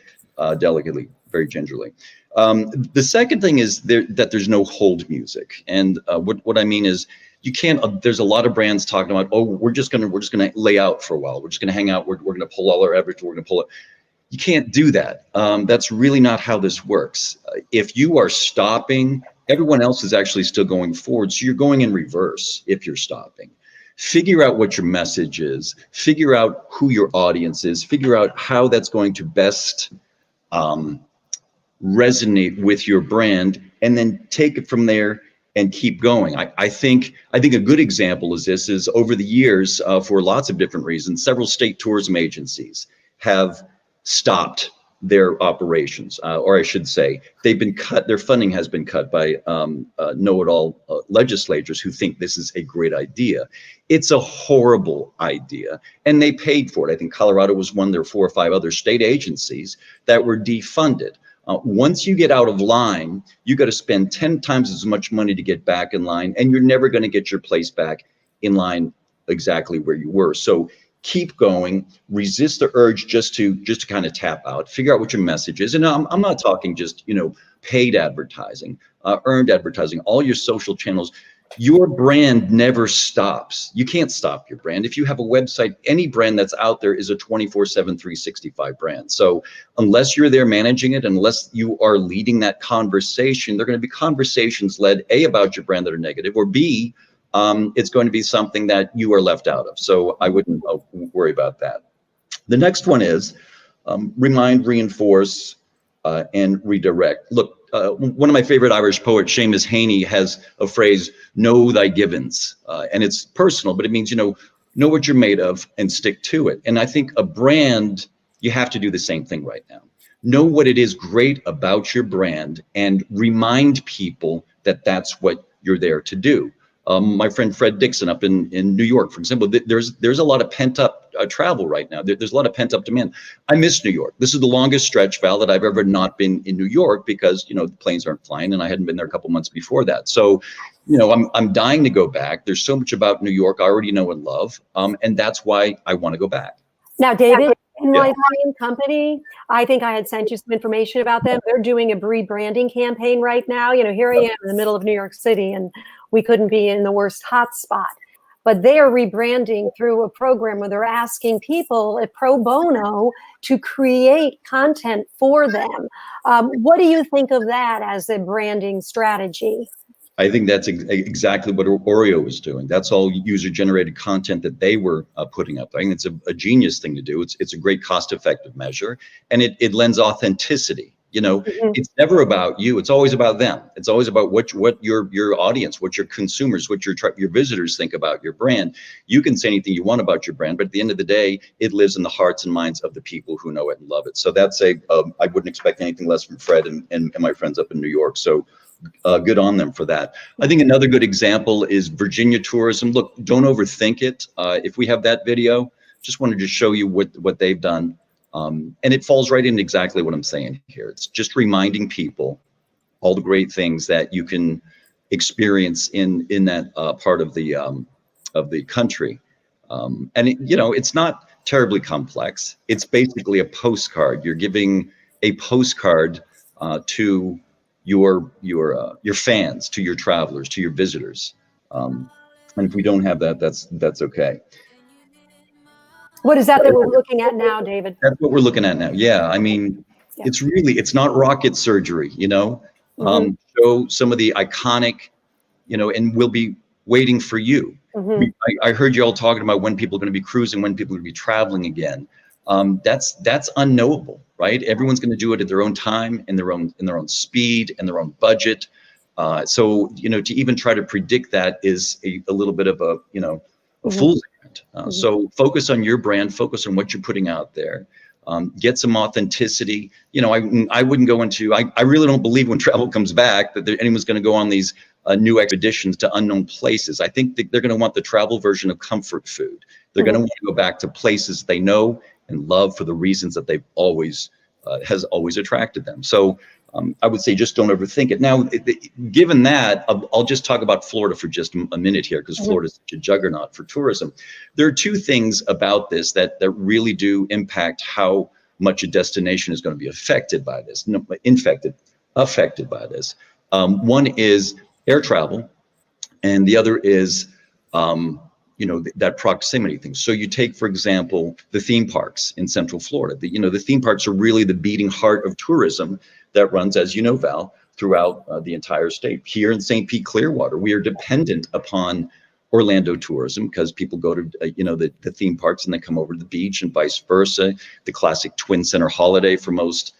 delicately, very gingerly. The second thing is that there's no hold music, and what I mean is, you can't. There's a lot of brands talking about, oh, we're just gonna lay out for a while. We're just gonna hang out. We're gonna pull all our efforts. We're gonna pull it. You can't do that. That's really not how this works. If you are stopping, everyone else is actually still going forward. So you're going in reverse if you're stopping. Figure out what your message is. Figure out who your audience is. Figure out how that's going to best resonate with your brand, and then take it from there and keep going. I think a good example is over the years, for lots of different reasons, several state tourism agencies have stopped their operations, or I should say, they've been cut. Their funding has been cut by know-it-all legislators who think this is a great idea. It's a horrible idea, and they paid for it. I think Colorado was one. There were 4 or 5 other state agencies that were defunded. Once you get out of line, you got to spend 10 times as much money to get back in line, and you're never going to get your place back in line exactly where you were. So keep going, resist the urge just to kind of tap out, figure out what your message is. And I'm not talking just, paid advertising, earned advertising, all your social channels. Your brand never stops. You can't stop your brand. If you have a website, any brand that's out there is a 24/7, 365 brand. So unless you're there managing it, unless you are leading that conversation, there are going to be conversations led, A, about your brand that are negative, or B, it's going to be something that you are left out of. So I wouldn't worry about that. The next one is remind, reinforce, and redirect. Look, one of my favorite Irish poets, Seamus Heaney, has a phrase, know thy givens. And it's personal, but it means, know what you're made of and stick to it. And I think a brand, you have to do the same thing right now. Know what it is great about your brand and remind people that that's what you're there to do. My friend Fred Dixon up in New York, for example, there's a lot of pent up travel right now. There's a lot of pent up demand. I miss New York. This is the longest stretch, Val, that I've ever not been in New York because, the planes aren't flying and I hadn't been there a couple months before that. So, I'm dying to go back. There's so much about New York I already know and love. And that's why I want to go back. Now, David, NYC Company, I think I had sent you some information about them. They're doing a rebranding campaign right now. Here I am in the middle of New York City and we couldn't be in the worst hot spot. But they are rebranding through a program where they're asking people at pro bono to create content for them. What do you think of that as a branding strategy? I think that's exactly what Oreo was doing. That's all user-generated content that they were putting up. I think it's a genius thing to do. It's a great cost-effective measure, and it lends authenticity. It's never about you. It's always about them. It's always about what your audience, what your consumers, what your visitors think about your brand. You can say anything you want about your brand, but at the end of the day, it lives in the hearts and minds of the people who know it and love it. So that's I wouldn't expect anything less from Fred and my friends up in New York. So good on them for that. I think another good example is Virginia tourism. Look, don't overthink it. If we have that video, just wanted to show you what they've done. And it falls right in exactly what I'm saying here. It's just reminding people all the great things that you can experience in that part of the country. And it's not terribly complex. It's basically a postcard. You're giving a postcard to your fans, to your travelers, to your visitors. And if we don't have that, that's okay. What is that we're looking at now, David? That's what we're looking at now. Yeah, I mean, it's not rocket surgery, Show some of the iconic, and we'll be waiting for you. I heard you all talking about when people are going to be cruising, when people are going to be traveling again. That's unknowable, right? Everyone's going to do it at their own time, in their own speed, and their own budget. So to even try to predict that is a little bit of a fool's errand. So focus on your brand, focus on what you're putting out there. Get some authenticity. I wouldn't go into. I really don't believe when travel comes back that anyone's going to go on these new expeditions to unknown places. I think they're going to want the travel version of comfort food. They're going to want to go back to places they know and love for the reasons that they've always has always attracted them. So I would say just don't overthink it. Now, given that, I'll just talk about Florida for just a minute here, because Florida is such a juggernaut for tourism. There are two things about this that really do impact how much a destination is going to be affected by this. Affected by this. One is air travel, and the other is that proximity thing. So you take, for example, the theme parks in Central Florida. The theme parks are really the beating heart of tourism that runs, as you know, Val, throughout the entire state. Here in St. Pete Clearwater, we are dependent upon Orlando tourism because people go to the theme parks and they come over to the beach, and vice versa. The classic Twin Center holiday for most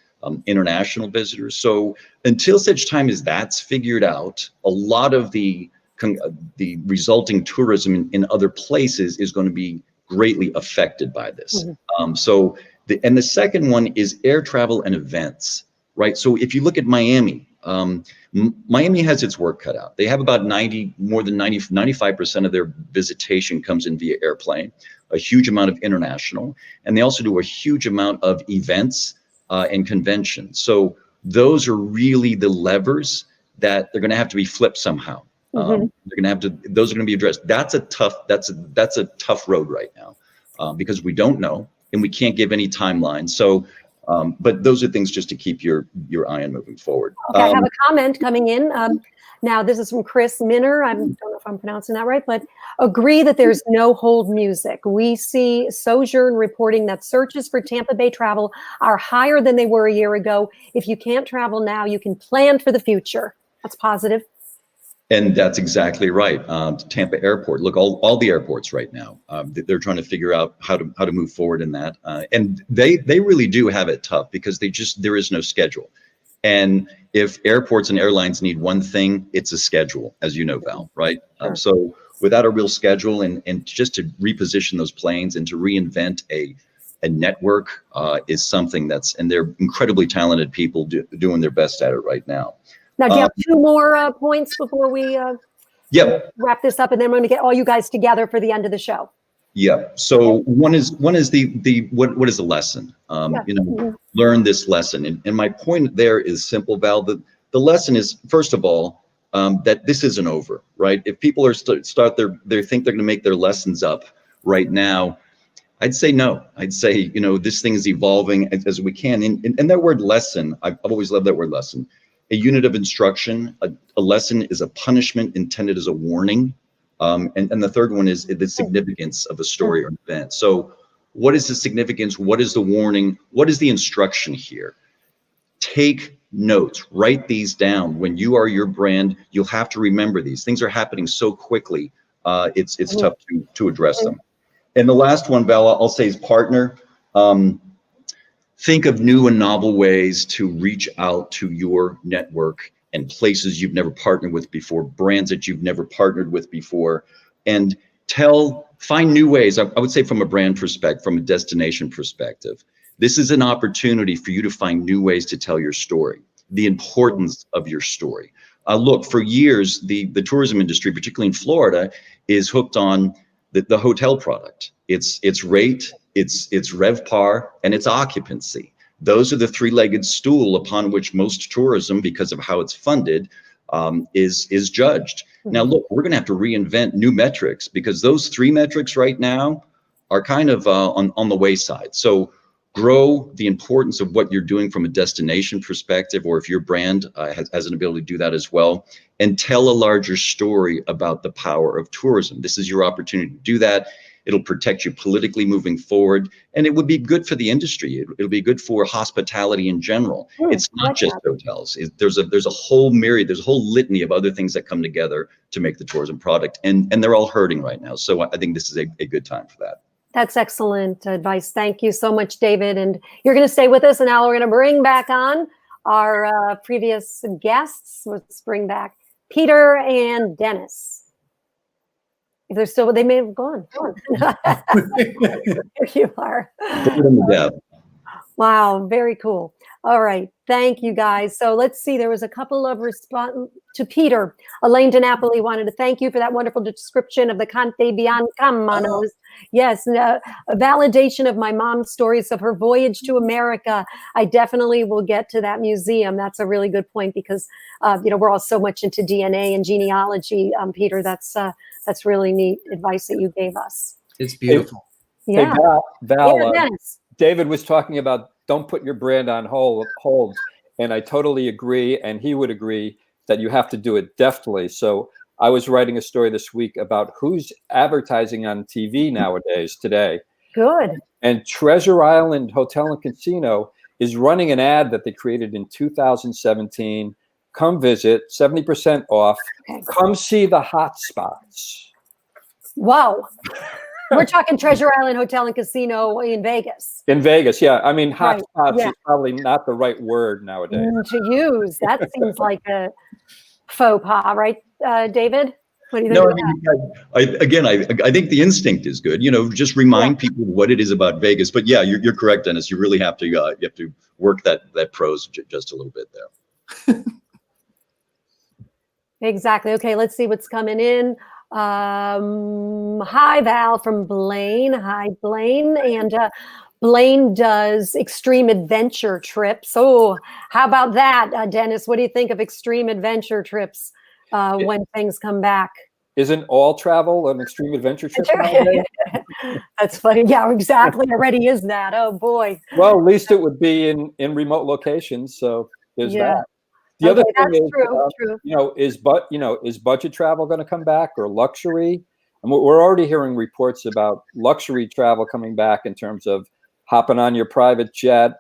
international visitors. So until such time as that's figured out, a lot of the resulting tourism in other places is going to be greatly affected by this. And the second one is air travel and events, right? So if you look at Miami, Miami has its work cut out. They have about 95% of their visitation comes in via airplane, a huge amount of international, and they also do a huge amount of events and conventions. So those are really the levers that they're going to have to be flipped somehow. They're going to have to; those are going to be addressed. That's a tough road right now because we don't know and we can't give any timeline. So, but those are things just to keep your eye on moving forward. Okay, I have a comment coming in. Now, this is from Chris Minner. I don't know if I'm pronouncing that right, but agree that there's no hold music. We see Sojourn reporting that searches for Tampa Bay travel are higher than they were a year ago. If you can't travel now, you can plan for the future. That's positive. And that's exactly right. Tampa Airport. Look, all the airports right now, they're trying to figure out how to move forward in that. And they really do have it tough because there is no schedule. And if airports and airlines need one thing, it's a schedule, as you know, Val, right? Sure. So without a real schedule and just to reposition those planes and to reinvent a network is something and they're incredibly talented people doing their best at it right now. Now, do you have two more points before we wrap this up, and then we're going to get all you guys together for the end of the show? Yeah. So one is the what is the lesson? Learn this lesson. And my point there is simple, Val. The lesson is, first of all, that this isn't over, right? If people are they think they're going to make their lessons up right now, I'd say no. I'd say, this thing is evolving as we can. And that word lesson, I've always loved that word lesson. A unit of instruction, a lesson is a punishment intended as a warning. And the third one is the significance of a story or an event. So what is the significance? What is the warning? What is the instruction here? Take notes, write these down. When you are your brand, you'll have to remember these. Things are happening so quickly. It's tough to address them. And the last one, Val, I'll say is partner. Think of new and novel ways to reach out to your network and places you've never partnered with before, brands that you've never partnered with before, and find new ways. I would say from a brand perspective, from a destination perspective, this is an opportunity for you to find new ways to tell your story, the importance of your story. Look, for years, the tourism industry, particularly in Florida, is hooked on the hotel product. It's rate, it's RevPAR, and it's occupancy. Those are the three-legged stool upon which most tourism, because of how it's funded, is judged. Now, look, we're going to have to reinvent new metrics because those three metrics right now are kind of on the wayside. So grow the importance of what you're doing from a destination perspective, or if your brand has an ability to do that as well, and tell a larger story about the power of tourism. This is your opportunity to do that. It'll protect you politically moving forward, and it would be good for the industry. It'll be good for hospitality in general. It's not just hotels. There's a whole myriad, there's a whole litany of other things that come together to make the tourism product, and they're all hurting right now. So I think this is a good time for that. That's excellent advice. Thank you so much, David. And you're going to stay with us, and now we're going to bring back on our previous guests. Let's bring back Peter and Dennis. If they're still, they may have gone. Here you are. Wow, very cool. All right, thank you guys. So let's see, there was a couple of response to Peter. Elaine DiNapoli wanted to thank you for that wonderful description of the Conte Biancanos. Yes, a validation of my mom's stories of her voyage to America. I definitely will get to that museum. That's a really good point because, we're all so much into DNA and genealogy. Peter, that's really neat advice that you gave us. It's beautiful. Yeah. Hey, Val, Yeah, David was talking about don't put your brand on hold, and I totally agree, and he would agree that you have to do it deftly. So I was writing a story this week about who's advertising on TV nowadays today. Good. And Treasure Island Hotel and Casino is running an ad that they created in 2017. Come visit, 70% off. Okay. Come see the hot spots. Wow. We're talking Treasure Island Hotel and Casino in Vegas. In Vegas, yeah. I mean, hot spots is probably not the right word nowadays. To use. That seems like a faux pas, right, David? What do you think? No, I think the instinct is good. Just remind people what it is about Vegas. But yeah, you're correct, Dennis. You really have to work that prose just a little bit there. Exactly. Okay, let's see what's coming in. Hi, Val from Blaine. Hi, Blaine. And Blaine does extreme adventure trips. Oh, how about that, Dennis? What do you think of extreme adventure trips when things come back? Isn't all travel an extreme adventure trip? That's funny. Yeah, exactly. Already is that. Oh, boy. Well, at least it would be in remote locations. So there's that. The other thing is, true. Is budget travel going to come back or luxury? And we're already hearing reports about luxury travel coming back in terms of hopping on your private jet,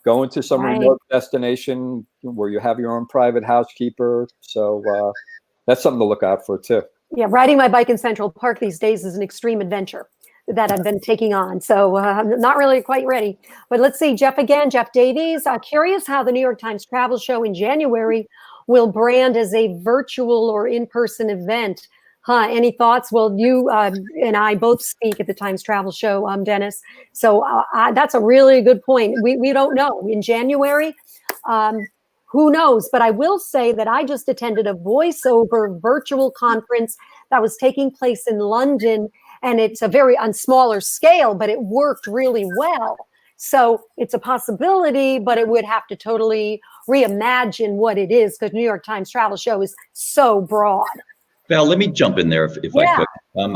going to some remote destination where you have your own private housekeeper. So that's something to look out for too. Yeah, riding my bike in Central Park these days is an extreme adventure. that I've been taking on. So I'm not really quite ready. But let's see, Jeff again, Jeff Davies. Curious how the New York Times Travel Show in January will brand as a virtual or in-person event. Any thoughts? Well, you and I both speak at the Times Travel Show, Dennis. So that's a really good point. We don't know. In January, who knows? But I will say that I just attended a voiceover virtual conference that was taking place in London, and it's a very on smaller scale, but it worked really well. So it's a possibility, but it would have to totally reimagine what it is, because New York Times Travel Show is so broad. Val, let me jump in there if I could.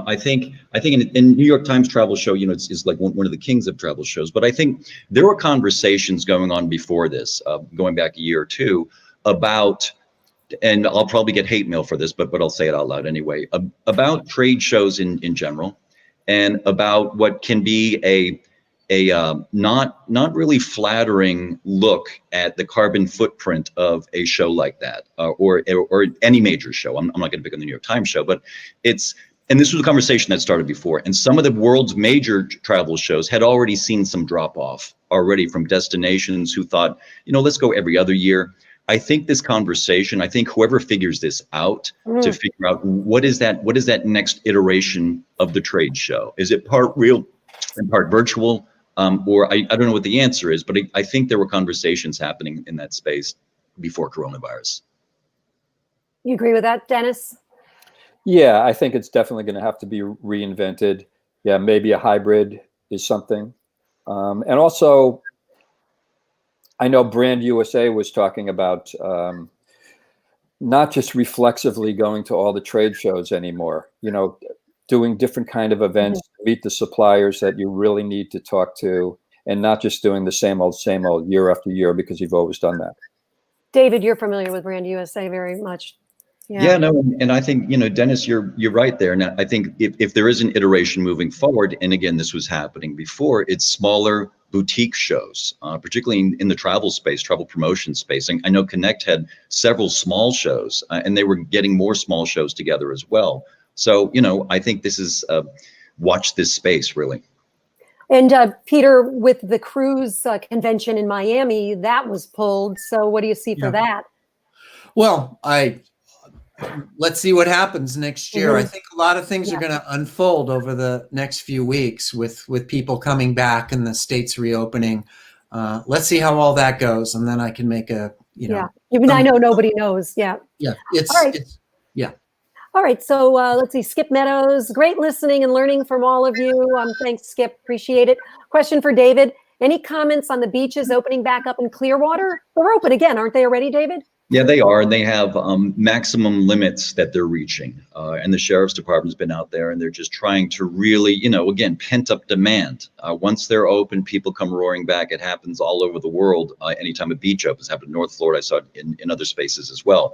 I think in New York Times Travel Show, it's like one of the kings of travel shows. But I think there were conversations going on before this, going back a year or two, about, and I'll probably get hate mail for this, but I'll say it out loud anyway, about trade shows in general, and about what can be a not really flattering look at the carbon footprint of a show like that, or any major show. I'm not going to pick on the New York Times show, but and this was a conversation that started before, and some of the world's major travel shows had already seen some drop off already from destinations who thought, let's go every other year. I think this conversation, I think whoever figures this out to figure out what is that next iteration of the trade show? Is it part real and part virtual? Or I don't know what the answer is, but I think there were conversations happening in that space before coronavirus. You agree with that, Dennis? Yeah, I think it's definitely going to have to be reinvented. Yeah, maybe a hybrid is something. And also, I know Brand USA was talking about not just reflexively going to all the trade shows anymore, doing different kind of events to meet the suppliers that you really need to talk to, and not just doing the same old year after year, because you've always done that. David, you're familiar with Brand USA very much. Yeah, no, and I think, Dennis, you're right there. And I think if there is an iteration moving forward, and again, this was happening before, it's smaller boutique shows, particularly in the travel space, travel promotion space. And I know Connect had several small shows, and they were getting more small shows together as well. So, I think this is watch this space, really. And Peter, with the cruise convention in Miami, that was pulled. So what do you see for that? Well, let's see what happens next year. I think a lot of things are going to unfold over the next few weeks with people coming back and the states reopening. Let's see how all that goes, and then I can make a, Even I know nobody knows. Yeah. All right, so let's see, Skip Meadows, great listening and learning from all of you. Thanks, Skip, appreciate it. Question for David, any comments on the beaches opening back up in Clearwater? They're open again, aren't they already, David? Yeah, they are, and they have maximum limits that they're reaching. And the sheriff's department's been out there, and they're just trying to really, again, pent up demand. Once they're open, people come roaring back. It happens all over the world. Anytime a beach opens, happened in North Florida. I saw it in other spaces as well.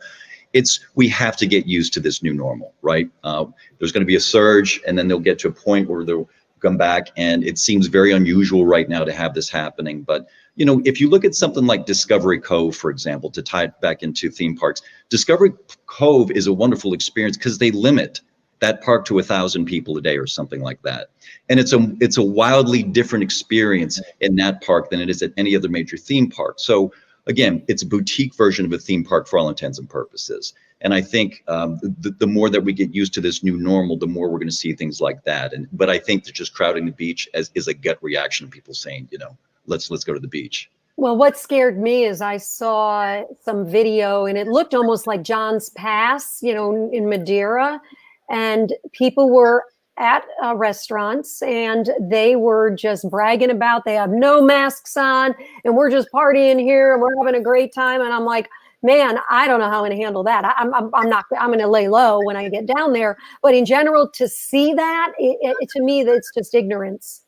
We have to get used to this new normal, right? There's going to be a surge, and then they'll get to a point where they'll come back. And it seems very unusual right now to have this happening. But, if you look at something like Discovery Cove, for example, to tie it back into theme parks, Discovery Cove is a wonderful experience because they limit that park to 1,000 people a day or something like that. And it's a wildly different experience in that park than it is at any other major theme park. So again, it's a boutique version of a theme park for all intents and purposes. And I think the more that we get used to this new normal, the more we're going to see things like that. But I think that just crowding the beach is a gut reaction of people saying, let's go to the beach. Well, what scared me is I saw some video, and it looked almost like John's Pass, in Madeira, and people were at restaurants, and they were just bragging about they have no masks on, and we're just partying here, and we're having a great time. And I'm like, man, I don't know how I'm going to handle that. I'm going to lay low when I get down there. But in general, to see that, to me, that's just ignorance.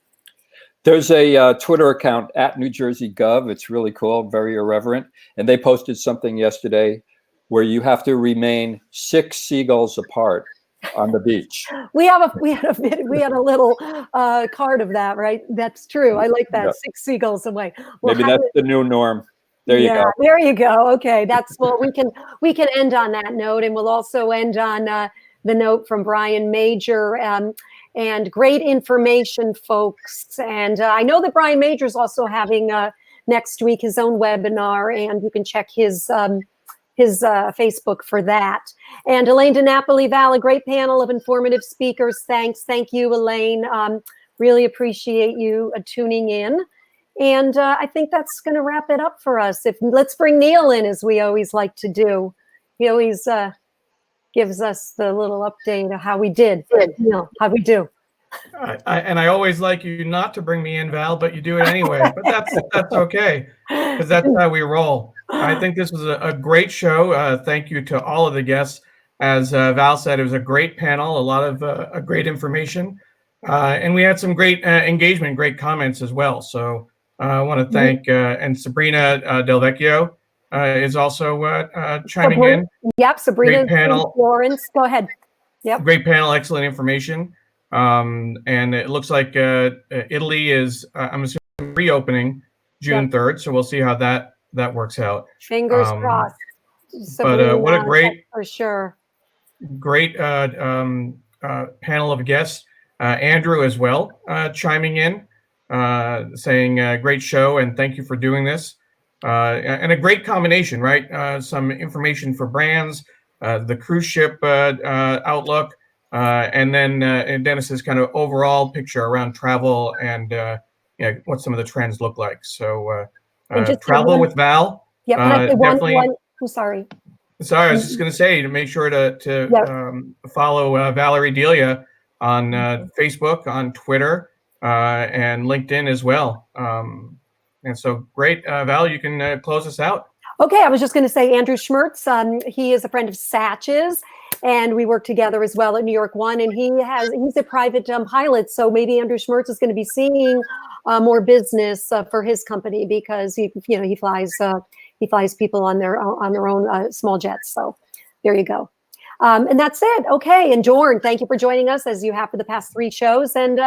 There's a Twitter account at New Jersey Gov. It's really cool, very irreverent. And they posted something yesterday where you have to remain 6 seagulls apart on the beach. We had a little card of that, right? That's true. I like that. Yeah. 6 seagulls away. Well, maybe that's the new norm. There you go. There you go. Okay, we can end on that note, and we'll also end on the note from Brian Major. and great information, folks. And I know that Brian Major is also having next week his own webinar, and you can check his Facebook for that. And Elaine DiNapoli, Val, a great panel of informative speakers. Thanks. Thank you, Elaine. Really appreciate you tuning in. And I think that's going to wrap it up for us. Let's bring Neil in, as we always like to do. He always gives us the little update of how we did. Neil, how'd we do? I always like you not to bring me in, Val, but you do it anyway. But that's okay, because that's how we roll. I think this was a great show. Thank you to all of the guests. As Val said, it was a great panel, a lot of great information. And we had some great engagement, great comments as well. So I want to thank, and Sabrina Del Vecchio is also chiming in. Yep, Sabrina great panel. Florence, go ahead. Yep. Great panel, excellent information. And it looks like Italy is, I'm assuming, reopening June 3rd. So we'll see how that works out. Fingers crossed. But what a great, for sure. Great panel of guests. Andrew as well chiming in, saying great show and thank you for doing this. And a great combination, right? Some information for brands, the cruise ship outlook, and then Dennis's kind of overall picture around travel and what some of the trends look like. So travel with Val. Yeah, definitely. I'm sorry. Sorry, I was just going to say to make sure to follow Valerie Delia on Facebook, on Twitter, and LinkedIn as well. And so great, Val, you can close us out. Okay, I was just going to say Andrew Schmertz, he is a friend of Satch's, and we work together as well at New York One, and he's a private pilot, so maybe Andrew Schmertz is going to be seeing more business for his company because he flies people on their own small jets. So there you go. And that's it. Okay, and Jorn, thank you for joining us as you have for the past 3 shows, and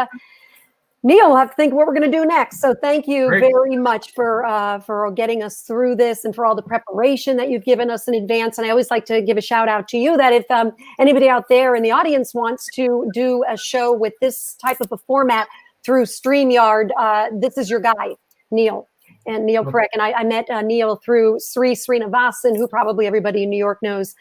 Neil will have to think what we're going to do next. So thank you very much for getting us through this and for all the preparation that you've given us in advance. And I always like to give a shout out to you that if anybody out there in the audience wants to do a show with this type of a format through StreamYard, this is your guy, Neil. And Neil Craig. And I met Neil through Sri Srinivasan, who probably everybody in New York knows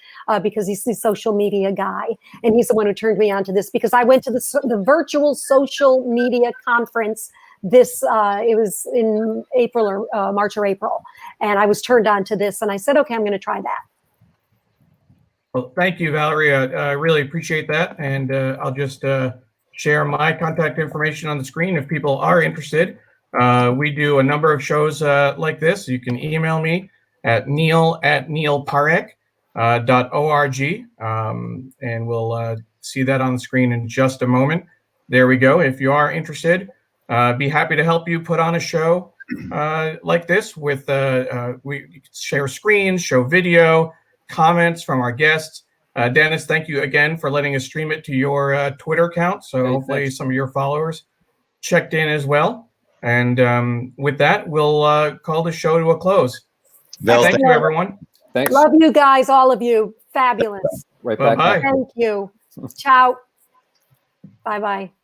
because he's the social media guy. And he's the one who turned me on to this because I went to the virtual social media conference. It was in April or March or April. And I was turned on to this. And I said, okay, I'm going to try that. Well, thank you, Valerie. I really appreciate that. And I'll just share my contact information on the screen if people are interested. We do a number of shows like this. You can email me at neil@neilparek.org, and we'll see that on the screen in just a moment. There we go. If you are interested, be happy to help you put on a show like this with we share screens, show video, comments from our guests. Dennis, thank you again for letting us stream it to your Twitter account. So hopefully some of your followers checked in as well. And with that, we'll call the show to a close. Thank you, everyone. Thanks. Love you guys, all of you. Fabulous. Right back. Bye-bye. Thank you. Ciao. Bye-bye.